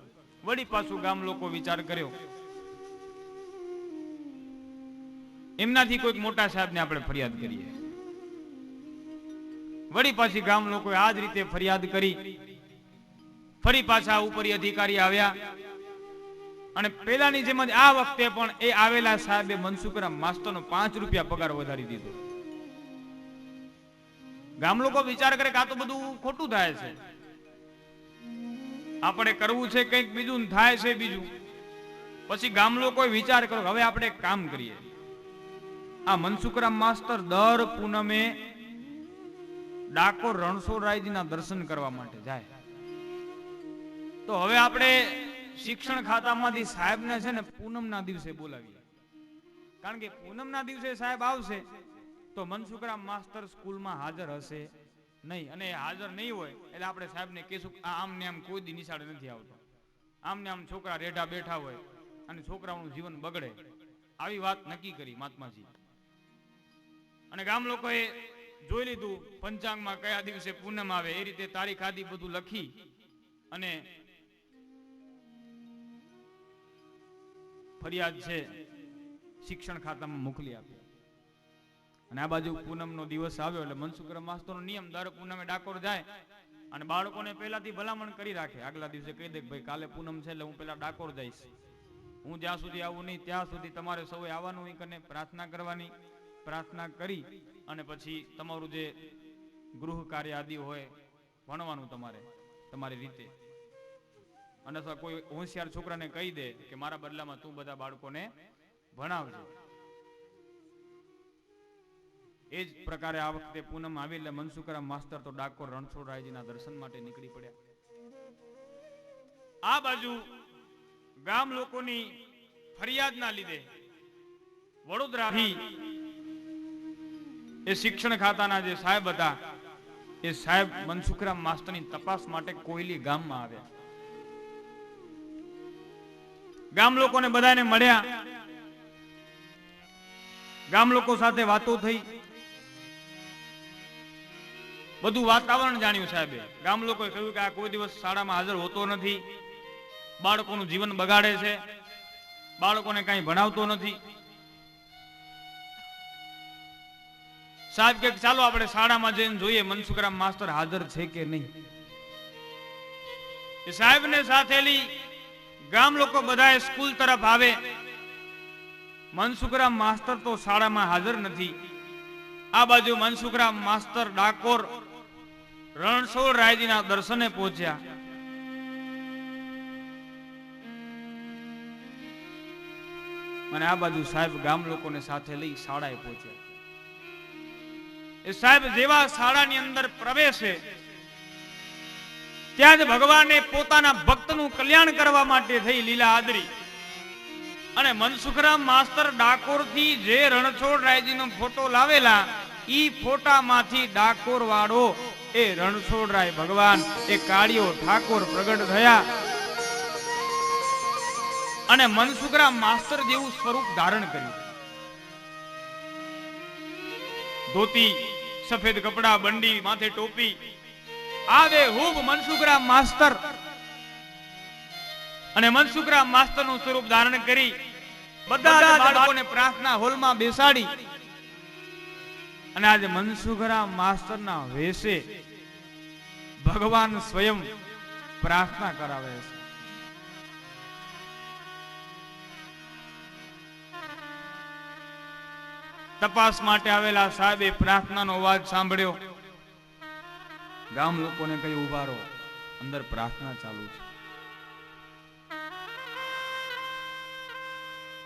વળી પાછું ગામ લોકો વિચાર કર્યો એમનાથી કોઈક મોટા સાહેબને આપણે ફરિયાદ કરીએ. વળી પાછી ગામ લોકોએ આ જ રીતે ફરિયાદ કરી. ફરી પાછા ઉપરી અધિકારી આવ્યા અને પેલાની જેમ જ આ વખતે પણ એ આવેલા સાહેબે મનસુખરામ માસ્ટરનો 5 રૂપિયા પગાર વધારી દીધો. ગામ લોકો વિચાર કરે કે આ તો બધું ખોટું થાય છે, આપણે કરવું છે કંઈક બીજું, થાય છે બીજું. પછી ગામ લોકોએ વિચાર કર્યો હવે આપણે એક કામ કરીએ. આ મનસુખરામ માસ્ટર દર પૂનમે ડાકોર રણછોડરાયજીના દર્શન કરવા માટે જાય, તો હવે આપણે શિક્ષણ ખાતામાંથી સાહેબને છે ને પૂનમના દિવસે બોલાવીએ. કારણ કે પૂનમના દિવસે સાહેબ આવશે તો મનસુખરામ માસ્ટર સ્કૂલમાં હાજર હશે નહીં, અને હાજર નહીં હોય એટલે આપણે સાહેબને કહીશું આમ ને આમ કોઈ દી નિશાળે નથી આવતો, આમ ને આમ છોકરા રેઢા બેઠા હોય અને છોકરાઓનું જીવન બગડે, આવી વાત નક્કી કરી મહાત્માજી. અને ગામ લોકોએ જોઈ લીધું પંચાંગમાં કયા દિવસે પૂનમ આવે, એ રીતે તારીખ આદિ બધું લખી અને ફરિયાદ છે શિક્ષણ ખાતામાં મોકલી આપી. અને આ બાજુ પૂનમનો દિવસ આવ્યો એટલે મનસુખરામ માસ્ટરનો નિયમ દર પૂનમે ડાકોર જાય અને બાળકોને પહેલાથી ભલામણ કરી રાખે. આગલા દિવસે કહી દે કે ભાઈ કાલે પૂનમ છે એટલે હું પેલા ડાકોર જઈશ, હું જ્યાં સુધી આવું નહીં ત્યાં સુધી તમારે સૌએ આવવાનું, એક અને પ્રાર્થના કરવાની. પ્રાર્થના કરી અને પછી તમારું જે ગૃહ કાર્ય આદિ હોય ભણવાનું તમારે તમારી રીતે. અને અથવા કોઈ હોશિયાર છોકરાને કહી દે કે મારા બદલામાં તું બધા બાળકોને ભણાવજો. એ જ પ્રકારે આ વખતે પૂનમ આવી એટલે મનસુખરામ માસ્ટર તો ડાકોર રણછોડરાયજીના દર્શન માટે નીકળી પડ્યા. આ બાજુ ગામ લોકોની ફરિયાદના લીધે વડોદરાથી એ શિક્ષણ ખાતાના જે સાહેબ હતા એ સાહેબ મનસુખરામ માસ્ટરની તપાસ માટે કોયલી ગામમાં આવ્યા. ગામ લોકોને બધાને મળ્યા, ગામ લોકો સાથે વાતો થઈ, બધું વાતાવરણ જાણ્યું સાહેબે. ગામ લોકોએ કહ્યું કે આ કોઈ દિવસ શાળામાં હાજર હોતો નથી, બાળકોનું જીવન બગાડે છે, બાળકોને કઈ ભણાવતો નથી. સાહેબ કે ચાલો આપણે શાળામાં જઈને જોઈએ મનસુખરામ માસ્ટર હાજર છે કે નહીં. એ સાહેબને સાથે લઈ ગામ લોકો બધા સ્કૂલ તરફ આવે. મનસુખરામ માસ્ટર તો શાળામાં હાજર નથી. આ બાજુ મનસુખરામ માસ્ટર ડાકોર રણછોડરાયજીના દર્શને પહોંચ્યા. અને આ બાજુ સાહેબ ગામ લોકોને સાથે લઈ શાળાએ પહોંચ્યા. એ સાહેબ જેવા શાળાની અંદર પ્રવેશે ત્યાં જ ભગવાને પોતાના ભક્તનું કલ્યાણ કરવા માટે થઈ લીલા આદરી. અને મનસુખરામ માસ્ટર ડાકોર થી જે રણછોડરાયજીનો ફોટો લાવેલા ઈ ફોટામાંથી ડાકોર વાળો એ રણછોડરાય ભગવાન એ કાળિયો ઠાકોર પ્રગટ થયા અને મનસુખરામ માસ્ટર જેવું સ્વરૂપ ધારણ કર્યું. ધોતી, સફેદ કપડા, બંડી, માથે ટોપી, આવે હુબ મનસુખરામ માસ્ટર. અને મનસુખરામ માસ્ટર નું સ્વરૂપ ધારણ કરી બધા બાળકોને પ્રાર્થના હોલમાં બેસાડી અને આજે મનસુખરામ માસ્ટર ના વેશે ભગવાન સ્વયં પ્રાર્થના કરાવે છે. તપાસ માટે આવેલા સાહેબે પ્રાર્થનાનો અવાજ સાંભળ્યો. ગામ લોકોને કહ્યું, ઉભા રહો, અંદર પ્રાર્થના ચાલુ છે.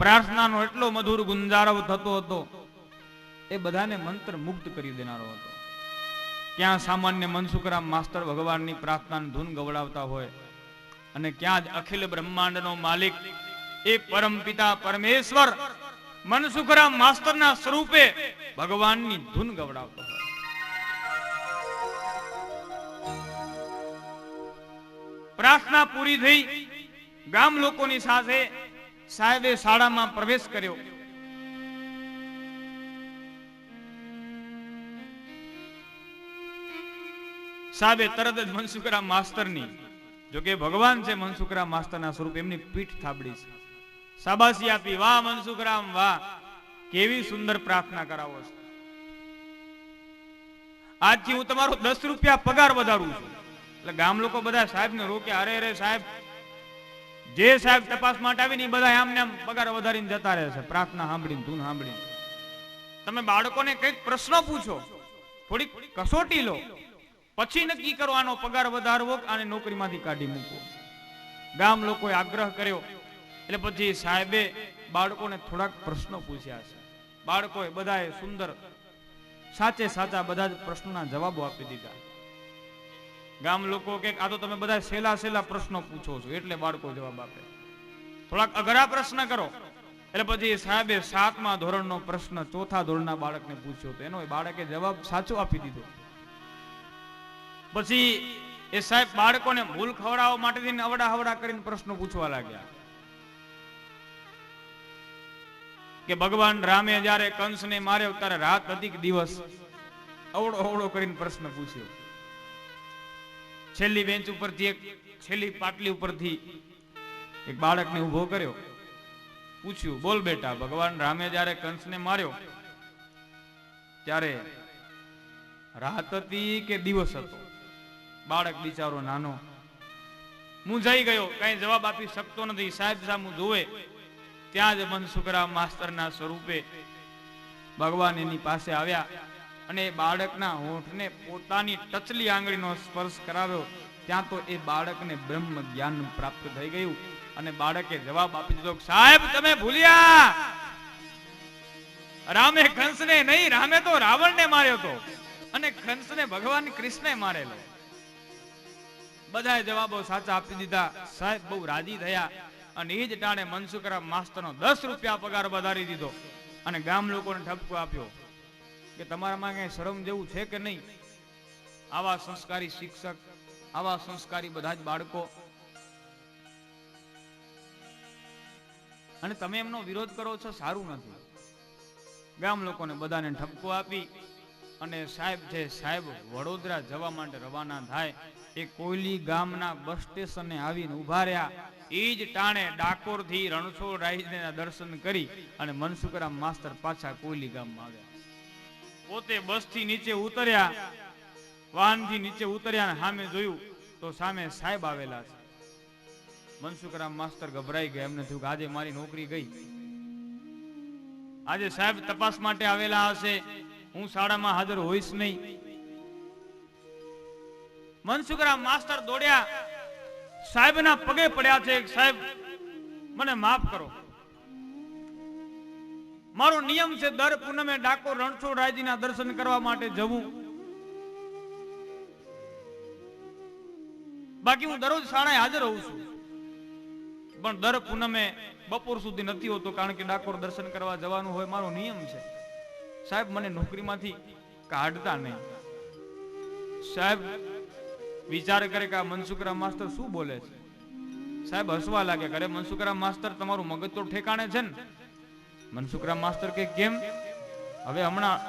પ્રાર્થનાનો એટલો મધુર ગુંજારવ થતો હતો, એ બધાને મંત્ર મુગ્ધ કરી દેનારો હતો. ક્યાં સામાન્ય મનસુખરામ માસ્ટર ભગવાનની પ્રાર્થનાની ધૂન ગવડાવતા હોય, અને ક્યાં જ અખિલ બ્રહ્માંડનો માલિક એ પરમ પિતા પરમેશ્વર મનસુખરામ માસ્ટરના સ્વરૂપે ભગવાનની ધૂન ગવડાવતો હોય. પ્રાર્થના પૂરી થઈ, ગામ લોકોની સાથે સાહેબે શાળામાં પ્રવેશ કર્યો. સાહેબે તરત જ મનસુખરામ માસ્ટરની, જો કે ભગવાન છે મનસુખરામ માસ્ટરના સ્વરૂપ, એમની પીઠ થાબડી છે, શાબાશી આપી. વાહ મનસુખરામ વાહ, કેવી સુંદર પ્રાર્થના કરાવો છો. આજથી હું તમારો 10 રૂપિયા પગાર વધારું છું. એટલે ગામ લોકો બધા સાહેબને રોકે, અરે અરે સાહેબ, જે સાહેબ તપાસ માટે આવીને બધા આમને આમ પગાર વધારીને જતા રહે છે, પ્રાર્થના સાંભળીને, ધૂન સાંભળીને. તમે બાળકોને કંઈક પ્રશ્નો પૂછો, થોડીક કસોટી લો, પછી નક્કી કરો આનો પગાર વધારવો કે આને નોકરીમાંથી કાઢી મૂકવો. ગામ લોકોએ આગ્રહ કર્યો, એટલે પછી સાહેબે બાળકોને થોડાક પ્રશ્નો પૂછ્યા છે. બાળકોએ બધાએ સુંદર સાચે સાચા બધા જ પ્રશ્નોના જવાબો આપી દીધા. ગામ લોકો કે આ તો તમે બધા સેલા પ્રશ્નો પૂછો છો એટલે બાળકો જવાબ આપે, થોડાક અઘરા પ્રશ્ન કરો. એટલે પછી સાહેબે 7મા ધોરણનો પ્રશ્ન 4થા ધોરણના બાળકને પૂછ્યો તો એનો બાળકે જવાબ સાચો આપી દીધો. પછી એ સાહેબ બાળકોને ભૂલ ખવડાવવા માટે અવડા હવડા કરીને પ્રશ્નો પૂછવા લાગ્યા કે ભગવાન રામે જ્યારે કંસને માર્યો ત્યારે રાત હતી કે દિવસ? અવડો અવડો કરીને પ્રશ્ન પૂછ્યો. છેલ્લી બેન્ચ ઉપરથી છેલ્લી પાટલી ઉપરથી એક બાળકને ઉભો કર્યો, પૂછ્યું, બોલ બેટા, ભગવાન રામે જ્યારે કંસને માર્યો ત્યારે રાત હતી કે દિવસ હતો? બાળક બિચારો નાનો મૂંઝાઈ ગયો, કઈ જવાબ આપી શકતો નથી. સાહેબ સામું જોવે ત્યાં જ મનસુખરામ માસ્ટરના સ્વરૂપે ભગવાન એની પાસે આવ્યા અને બાળકના હોઠને પોતાની ટચલી આંગળીનો સ્પર્શ કરાવ્યો. ત્યાં તો એ બાળકને બ્રહ્મ જ્ઞાન પ્રાપ્ત થઈ ગયું અને બાળકે જવાબ આપી દીધો, સાહેબ તમે ભૂલ્યા, રામે કંસને નહીં, રામે તો રાવણને માર્યો હતો અને કંસને ભગવાન કૃષ્ણે મારેલો. બધાએ જવાબો સાચા આપી દીધા. સાહેબ બહુ રાજી થયા અને એ જ ટાણે મનસુખરામ માસ્ટરનો 10 રૂપિયા પગાર વધારી દીધો અને ગામ લોકોને ઠપકો આપ્યો કે તમારામાં કઈ શરમ જેવું છે કે નહીં? આવા સંસ્કારી શિક્ષક, આવા સંસ્કારી બધા જ બાળકો, અને તમે એમનો વિરોધ કરો છો, સારું નથી. ગામ લોકોને બધાને ઠપકો આપી અને સાહેબ છે સાહેબ વડોદરા જવા માટે રવાના થાય. એ કોયલી ગામના બસ સ્ટેશને આવીને ઉભા રહ્યા. એ જ ટાણે ડાકોર થી રણછોડરાયના દર્શન કરી અને મનસુખરામ માસ્ટર પાછા કોયલી ગામમાં આવ્યા. પોતે બસ થી નીચે ઉતર્યા, વાહન થી નીચે ઉતર્યા અને સામે જોયું તો સામે સાહેબ આવેલા છે. મનસુખરામ માસ્ટર ગભરાઈ ગયા. એમને થયું કે આજે મારી નોકરી ગઈ, આજે સાહેબ તપાસ માટે આવેલા હશે, હું શાળામાં હાજર હોઈશ નહીં. મનસુખરામ માસ્ટર દોડ્યા, સાહેબના પગે પડ્યા છે, સાહેબ મને માફ કરો, મારો નિયમ છે દર પૂનમે ડાકોર રણછોડરાયજીના દર્શન કરવા માટે જવું, બાકી હું દરરોજ શાળાએ હાજર હોઉં છું, પણ દર પૂનમે બપોર સુધી નથી હોતો કારણ કે ડાકોર દર્શન કરવા જવાનું હોય, મારો નિયમ છે. સાહેબ મને નોકરીમાંથી કાઢતા નહીં. સાહેબ વિચાર કરે કે આ મનસુખરામ માસ્ટર શું બોલે છે. સાહેબ હસવા લાગે, કરે મનસુખરામ માસ્ટર તમારું મગજ તો ઠેકાણે છે ને? મનસુખરામ માસ્ટર કે કેમ? હવે હમણાં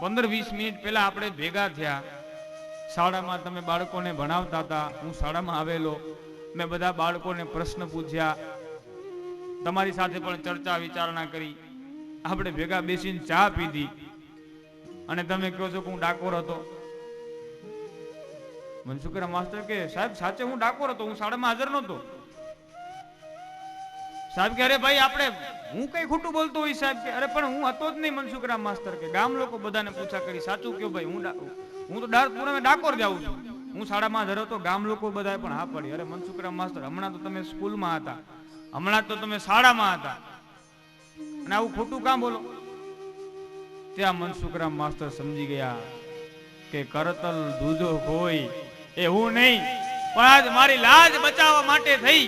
15-20 મિનિટ પહેલા આપણે ભેગા થયા, શાળામાં તમે બાળકોને ભણાવતા હતા, હું શાળામાં આવેલો, મેં બધા બાળકોને પ્રશ્ન પૂછ્યા, તમારી સાથે પણ ચર્ચા વિચારણા કરી, આપણે ભેગા બેસીને ચા પીધી અને તમે કહો છો કે હું ડાકોર હતો. મનસુખરામ માસ્ટર કે સાહેબ સાચે હું ડાકોર હતો, હું શાળામાં હાજર નહોતો. સાહેબ કે અરે ભાઈ આપણે હું કઈ ખોટું બોલતો હોય સાહેબ કે અરે પણ હું હતો જ નહીં મનસુખરામ માસ્તર કે ગામ લોકો બધાને પૂછા કરી સાચું કયો ભાઈ હું તો ડાકોર જાઉં છું, હું શાળામાં ધરો તો ગામ લોકો બધા પણ હા પડી. અરે મનસુખરામ માસ્તર હમણાં તો તમે સ્કૂલમાં હતા, હમણાં તો તમે શાળામાં હતા અને આવું ખોટું કામ બોલો. ત્યાં મનસુખરામ માસ્તર સમજી ગયા કે કરતલ દૂધો હોય એવું નહીં, પણ આજ મારી લાજ બચાવવા માટે થઈ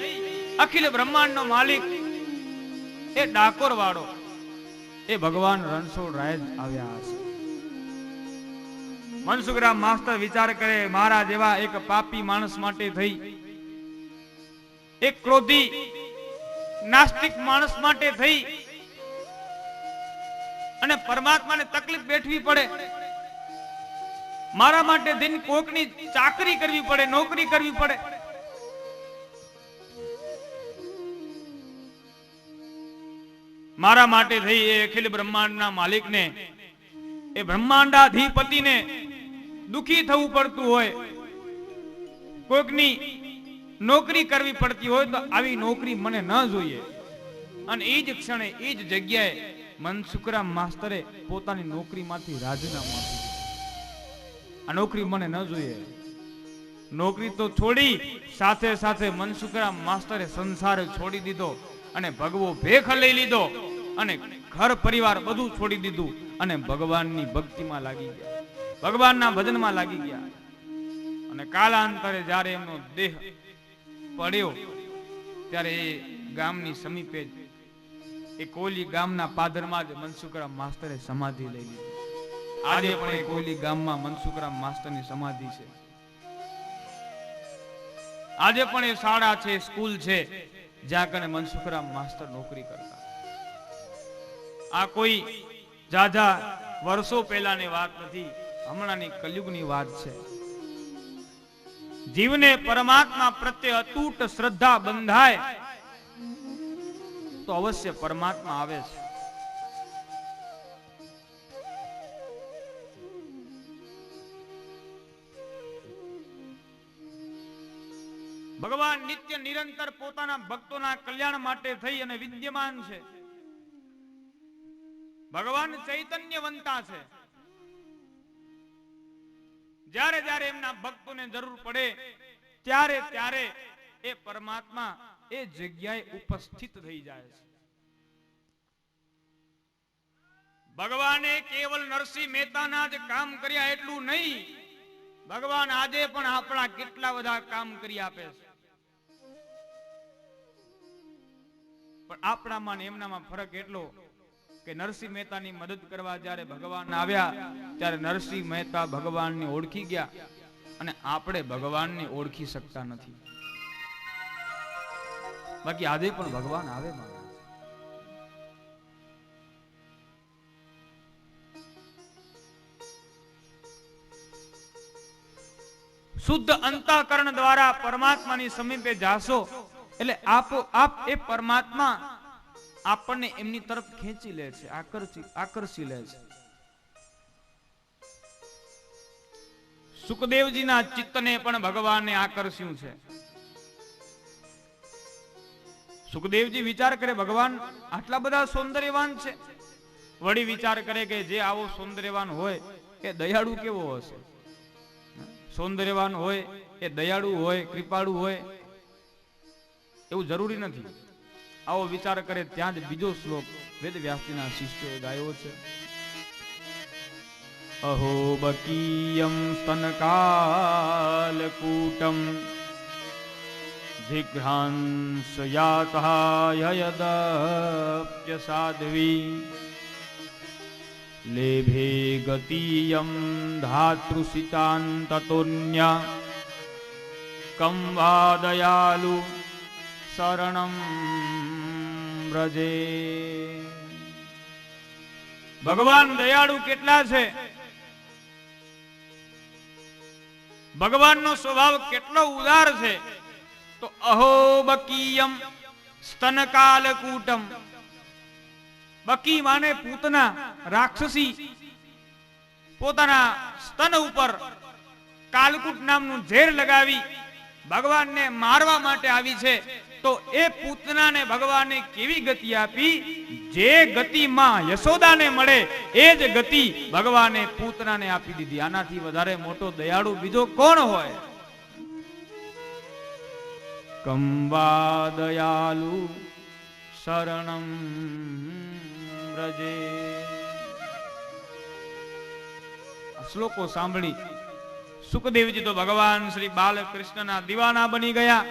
અખિલ બ્રહ્માંડનો માલિક એ ડાકોર વાળો એ ભગવાન રણછોડરાય જ આવ્યા હશે. મનસુખરામ માસ્તર વિચાર કરે મારા જેવા એક પાપી માણસ માટે થઈ, એક ક્રોધી નાસ્તિક માણસ માટે થઈ અને પરમાત્માને તકલીફ બેઠવી પડે, મારા માટે દિન કોકની ચાકરી કરવી પડે, નોકરી કરવી પડે. મારા માટે થઈ એ અખિલ બ્રહ્માંડના માલિકને, એ બ્રહ્માંડાધિપતિને દુખી થવું પડતું હોય, કોઈકની નોકરી કરવી પડતી હોય તો આવી નોકરી મને ન જોઈએ. અને એ જ ક્ષણે એ જ જગ્યાએ મનસુખરામ માસ્તરે પોતાની નોકરીમાંથી રાજીનામું આપ્યું. આ નોકરી મને ન જોઈએ. નોકરી તો છોડી સાથે સાથે મનસુખરામ માસ્તરે સંસાર છોડી દીધો અને ભગવો ભેખ લઈ લીધો અને ઘર પરિવાર બધું છોડી દીધું અને ભગવાનની ભક્તિમાં લાગી ગયા, ભગવાનના ભજનમાં લાગી ગયા. અને કાલાંતરે જ્યારે એમનો દેહ પડ્યો ત્યારે એ ગામની સમીપે જ એ કોલી ગામના પાદરમાં જ મનસુખરામ માસ્તરે સમાધિ લઈ લીધી. આજે પણ એ કોલી ગામમાં મનસુખરામ માસ્તરની સમાધિ છે. આજે પણ એ શાળા છે, સ્કૂલ છે, જ્યાં કને મનસુખરામ માસ્તર નોકરી કરતા. આ કોઈ જાજા વર્ષો પહેલાની વાત નથી, હમણાંની કલયુગની વાત છે. જીવને પરમાત્મા પ્રત્યે અતૂટ શ્રદ્ધા બંધાય તો અવશ્ય પરમાત્મા આવે છે. ભગવાન નિત્ય નિરંતર પોતાના ભક્તોના કલ્યાણ માટે થઈ અને વિદ્યમાન છે. ભગવાન ચૈતન્યવંતા છે. જ્યારે જ્યારે એમના ભક્તોને જરૂર પડે ત્યારે ત્યારે એ પરમાત્મા એ જગ્યાએ ઉપસ્થિત થઈ જાય છે. ભગવાને કેવલ નરસિંહ મહેતાના જ કામ કર્યા એટલું નહીં, ભગવાન આજે પણ આપણા કેટલા બધા કામ કરી આપે છે. પણ આપણામાં એમનામાં ફરક એટલો કે નરસિંહ મહેતાની મદદ કરવા જ્યારે ભગવાન આવ્યા ત્યારે નરસિંહ મહેતા ભગવાનને ઓળખી ગયા અને આપણે ભગવાનને ઓળખી શકતા નથી. બાકી આજે પણ ભગવાન આવે મારા. શુદ્ધ અંતઃકરણ દ્વારા પરમાત્માની સમીપે જાશો એટલે આપોઆપ એ પરમાત્મા આપણને એમની તરફ ખેંચી લે છે, આકર્ષી લે છે. સુખદેવજીના ચિત્તને પણ ભગવાને આકર્ષ્યું છે. સુખદેવજી વિચાર કરે ભગવાન આટલા બધા સૌંદર્યવાન છે, વળી વિચાર કરે કે જે આવો સૌંદર્યવાન હોય એ દયાળુ કેવો હશે. સૌંદર્યવાન હોય એ દયાળુ હોય, કૃપાળુ હોય એવું જરૂરી નથી. આવો વિચાર કરે ત્યાં જ બીજો શ્લોક વેદવ્યાસજીના શિષ્યોએ ગાયો છે. અહો બકીયમ સ્તનકાલકૂટમ જિઘ્રાંસયાતઃ સાધ્વી લેભે ગતિયમ ધાતૃસિતાંતતોન્ય કં વા દયાલુ શરણમ વ્રજે. ભગવાન દયાળુ કેટલા છે, ભગવાનનો સ્વભાવ કેટલો ઉદાર છે. તો અહો બકીયમ સ્તનકાલકૂટમ, બકી માને પૂતના રાક્ષસી પોતાના સ્તન ઉપર કાલકૂટ નામનું ઝેર લગાવી ભગવાનને મારવા માટે આવી છે. તો એ પૂતનાને ભગવાને કેવી ગતિ આપી? જે ગતિ માં યશોદાને મળે એ જ ગતિ ભગવાને પૂતનાને આપી દીધી. આનાથી વધારે મોટો દયાળુ બીજો કોણ હોય? કંવા દયાલુ શરણમ વ્રજે. શ્લોકો સાંભળી સુખદેવજી તો ભગવાન શ્રી બાલકૃષ્ણના દીવાના બની ગયા.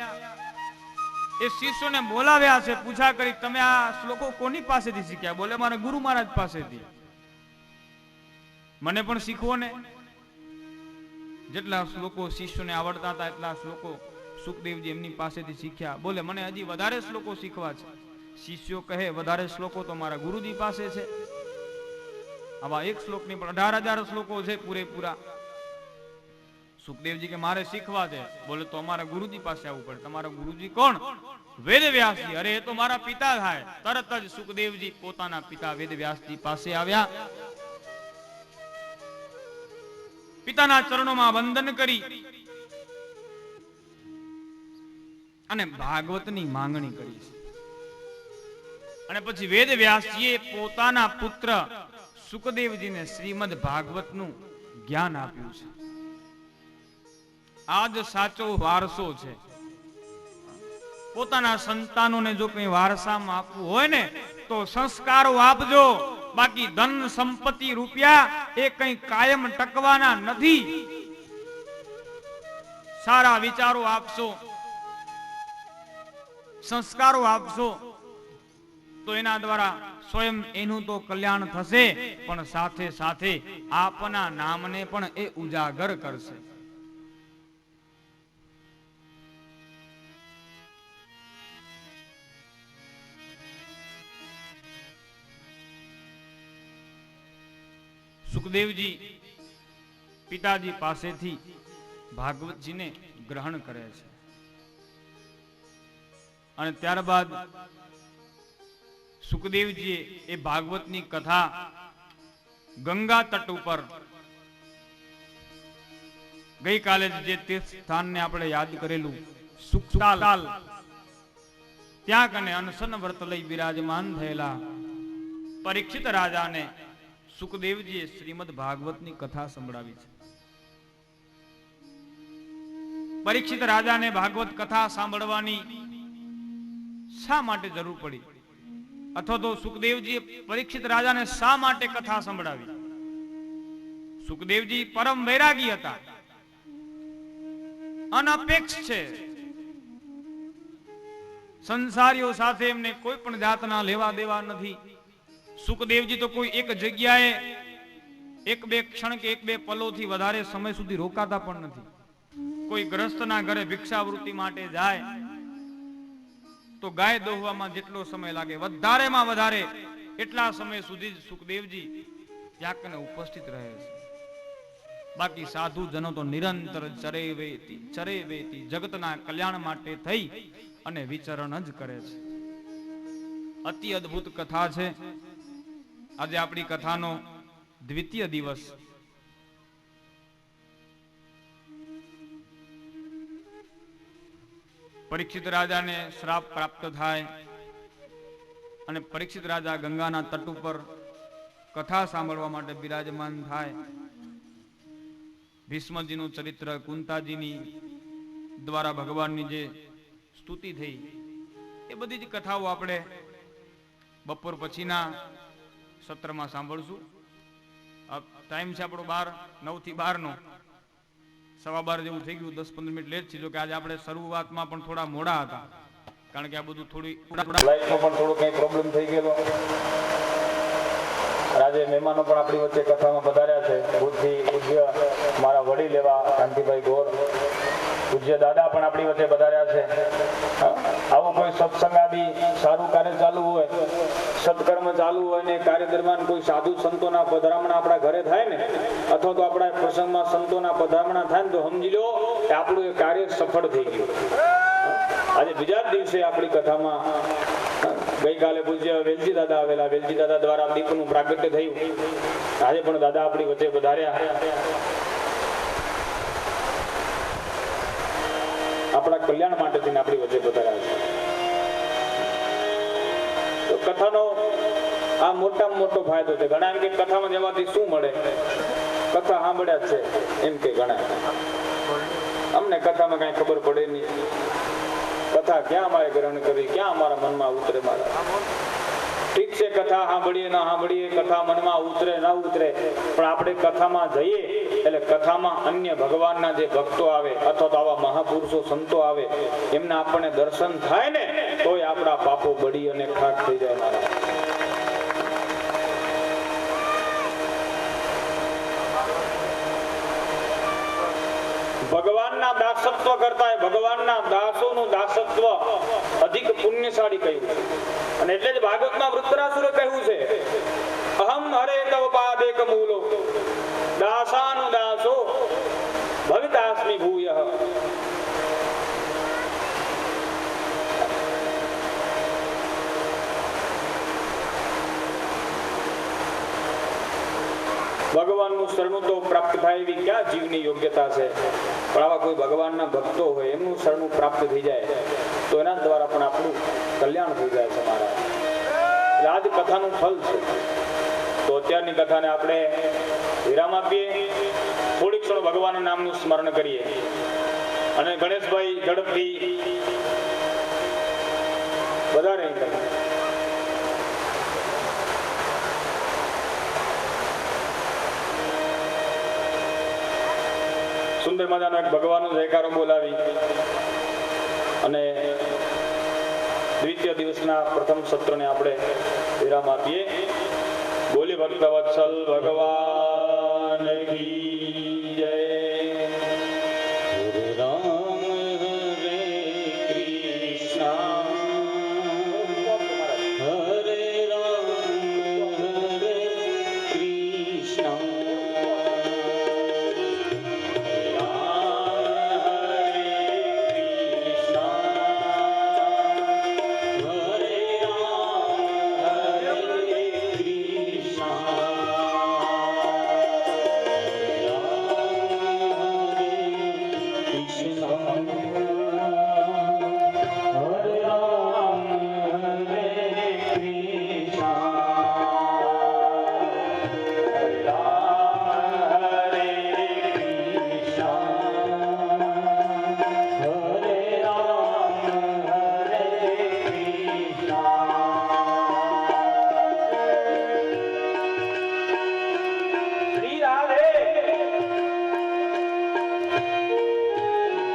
એ શિષ્યોને બોલાવ્યા છે, પૂછા કરી તમે આ શ્લોકો કોની પાસેથી શીખ્યા? બોલે મારા ગુરુ મહારાજ પાસેથી. મને પણ શીખવો ને. જેટલા શ્લોકો શિષ્યોને આવડતા હતા એટલા શ્લોકો સુખદેવજી એમની પાસેથી શીખ્યા. બોલે મને હજી વધારે શ્લોકો શીખવા છે. શિષ્યો કહે વધારે શ્લોકો તો મારા ગુરુજી પાસે છે. આવા એક શ્લોકની પણ 18,000 શ્લોકો છે પૂરેપૂરા. સુખદેવજી કે મારે શીખવા છે. બોલે તો અમારા ગુરુજી પાસે આવવું પડે. તમારા ગુરુજી કોણ? વેદવ્યાસજી. અરે એ તો મારા પિતા થાય. તરત જ સુખદેવજી પોતાના પિતા વેદવ્યાસજી પાસે આવ્યા. પિતાના ચરણોમાં વંદન કરી અને ભાગવતની માંગણી કરી છે. અને પછી વેદવ્યાસજીએ પોતાના પુત્ર સુખદેવજીને શ્રીમદ ભાગવતનું જ્ઞાન આપ્યું છે. આ જ સાચો વારસો છે. પોતાના સંતાનોને જો કંઈ વારસામાં આપવું હોય ને તો સંસ્કારો આપજો. બાકી ધન સંપત્તિ રૂપિયા એ કંઈ કાયમ ટકવાના નથી. સારા વિચારો આપશો, સંસ્કારો આપશો તો એના દ્વારા સ્વયં એનું તો કલ્યાણ થશે, પણ સાથે સાથે આપના નામને પણ એ ઉજાગર કરશે. સુખદેવજી પિતાજી પાસેથી ભાગવતજીને ગ્રહણ કરે છે. અને ત્યારબાદ સુખદેવજીએ એ ભાગવતની કથા ગંગા તટ ઉપર ગઈકાલે જે તીર્થ સ્થાનને આપણે યાદ કરેલું સુખતાલ, ત્યાં કને અનશન વ્રત લઈ બિરાજમાન થયેલા પરીક્ષિત રાજાને સુખદેવજીએ શ્રીમદ ભાગવતની કથા સંભળાવી છે. પરીક્ષિત રાજાને ભાગવત કથા સાંભળવાની શા માટે જરૂર પડી? અથવા તો સુખદેવજીએ પરીક્ષિત રાજાને શા માટે કથા સંભળાવી? સુખદેવજી પરમ વૈરાગી હતા, અનપેક્ષ છે. સંસારીઓ સાથે એમને કોઈ પણ જાતના લેવા દેવા નથી. સુખદેવજી તો કોઈ એક જગ્યાએ એક બે ક્ષણ કે એક બે પલોથી વધારે સમય સુધી રોકાતા પણ નથી. કોઈ ગ્રસ્તના ઘરે ભિક્ષાવૃત્તિ માટે જાય તો ગાય દોહવામાં જેટલો સમય લાગે વધારેમાં વધારે એટલા સમય સુધી સુખદેવજી ત્યાં ઉપસ્થિત રહે છે. બાકી સાધુ જનો તો નિરંતર ચરે વેતી જગતના કલ્યાણ માટે થઈ અને વિચરણ જ કરે છે. અતિ અદ્ભુત કથા છે. આજે આપણી કથાનો દ્વિતીય દિવસ. પરીક્ષિત રાજાને શ્રાપ પ્રાપ્ત થાય અને પરીક્ષિત રાજા ગંગાના તટ ઉપર કથા સાંભળવા માટે બિરાજમાન થાય. ભીષ્મજીનું ચરિત્ર, કુંતાજીની દ્વારા ભગવાનની જે સ્તુતિ થઈ, એ બધી જ કથાઓ આપણે બપોર પછીના સત્રમાં સાંભળશું. ટાઈમ છે આપણો 9 થી 12 નો. 12:15 જેવું થઈ ગયું, 10-15 મિનિટ લેટ છે. જો કે આજે આપણે શરૂઆતમાં પણ થોડા મોડા હતા, કારણ કે આ બધું લાઈફમાં પણ થોડો કઈ પ્રોબ્લેમ થઈ ગયેલો. આજે મહેમાનો પણ આપણી વચ્ચે કથામાં પધાર્યા છે. ભુજથી પૂજ્ય મારા વડીલ એવા કાંતિભાઈ ગોર, પૂજ્ય દાદા પણ આપણી વચ્ચે પધાર્યા છે. આવું કોઈ સત્સંગ આદિ સારું કાર્ય ચાલુ હોય, સત્કર્મ ચાલુ હોય ને કાર્ય દરમિયાન કોઈ સાધુ સંતોના પધરામણા આપણા ઘરે થાય ને, અથવા તો આપણા પ્રસંગમાં સંતોના પધરામણા થાય ને, તો સમજી લો કે આપણું એ કાર્ય સફળ થઈ ગયું. આજે બીજા જ દિવસે આપણી કથામાં ગઈકાલે પૂજ્ય વેલજી દાદા આવેલા. વેલજી દાદા દ્વારા દીપનું પ્રાગટ્ય થયું. આજે પણ દાદા આપણી વચ્ચે પધાર્યા. આપણા કલ્યાણ માટે થઈને આપણી વચ્ચે પધાર્યા છે. કથાનો આ મોટામાં મોટો ફાયદો છે. ઘણા એમ કે કથામાં જવાથી શું મળે? કથા સાંભળ્યા જ છે એમ કે ઘણા. અમને કથામાં કઈ ખબર પડે નહીં. કથા ક્યાં મારે ગ્રહણ કરવી, ક્યાં અમારા મનમાં ઉતરે? મારા ઠીક છે, કથા સાંભળીએ ના સાંભળીએ, કથા મનમાં ઉતરે ના ઉતરે, પણ આપણે કથામાં જઈએ એટલે કથામાં અન્ય ભગવાનના જે ભક્તો આવે અથવા તો આવા મહાપુરુષો સંતો આવે એમના આપણને દર્શન થાય ને તોય આપણા પાપો બળી અને ખાક થઈ જાય. મારા ભગવાનના દાસત્વ કરતા ભગવાનના દાસોનું દાસત્વ અધિક પુણ્યશાળી કહ્યું. અને એટલે જ ભાગવતમાં વૃત્તરાસુરે કહ્યું છે, અહમ હરે તવ પાદેક મૂલો દાસાનુ દાસો ભવિતાસ્મિ ભૂયઃ. ભગવાનનું શરણું તો પ્રાપ્ત થાય એવી ક્યાં જીવની યોગ્યતા છે, પણ આવા કોઈ ભગવાનના ભક્તો હોય એમનું શરણું પ્રાપ્ત થઈ જાય તો એના દ્વારા પણ આપણું કલ્યાણ થઈ જાય છે. મારા આજ કથાનું ફલ છે. તો અત્યારની કથાને આપણે વિરામ આપીએ, થોડીક ક્ષણો ભગવાનના નામનું સ્મરણ કરીએ અને ગણેશભાઈ ઝડપથી વધારે સુંદર મજાનો એક ભગવાનનો જયકારો બોલાવી અને દ્વિતીય દિવસના પ્રથમ સત્રને આપણે વિરામ આપીએ. બોલી ભક્ત વત્સલ ભગવાન કી જય. હરે રામ હરે કૃષ્ણ હરે રામ હરે કૃષ્ણ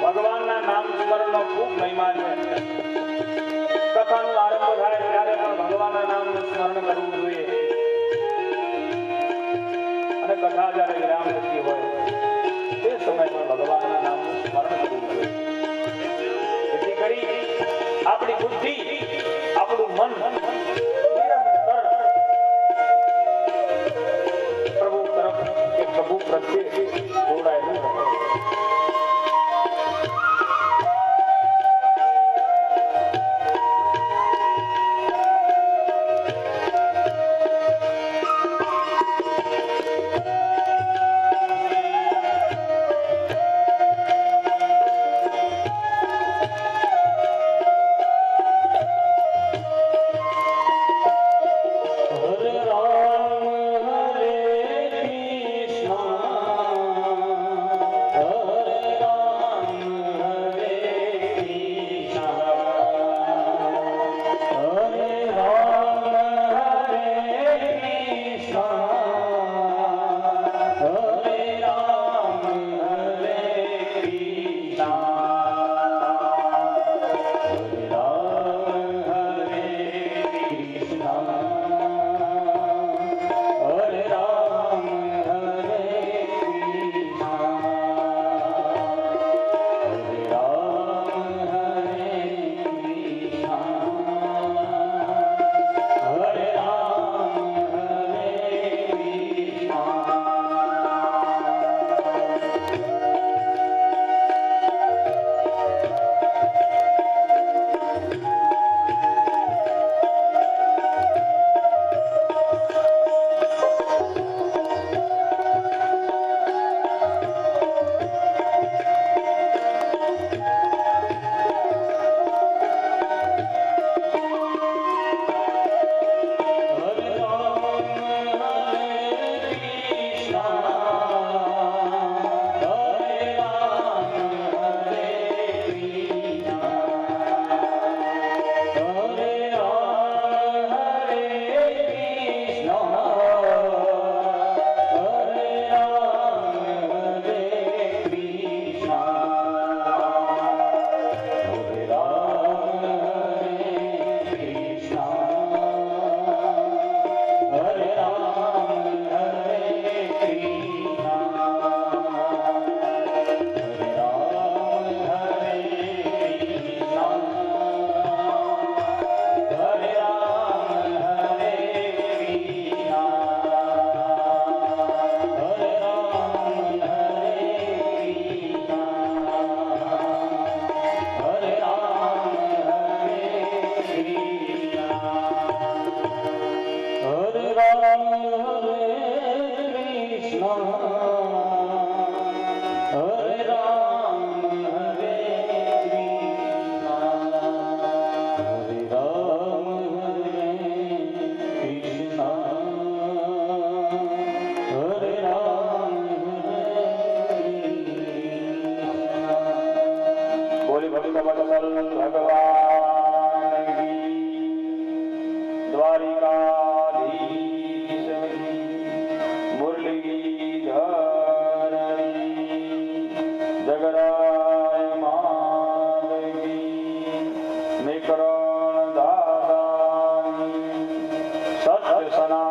ભગવાનના નામ સ્મરણનો ખૂબ મહિમા છે. કથાનો આરંભ થાય ત્યારે પણ ભગવાનના નામનું સ્મરણ કરવું જોઈએ અને કથા જ્યારે વિરામ થતી હોય તે સમયમાં ભગવાનના નામનું સ્મરણ કરવું જોઈએ. જેથી કરી આપણી બુદ્ધિ આપણું મન નિરંતર પ્રભુ તરફ કે પ્રભુ પ્રત્યે જોડાયેલું રહે. राम हरे कृष्णा हरे राम हरे कृष्णा हरे राम हरे कृष्णा हरे राम हरे कृष्णा। बोले भक्तवत्सल भगवान की द्वारिकाधीश की मुरलीधर जगराय माधव की निकरण दादा सत्य सना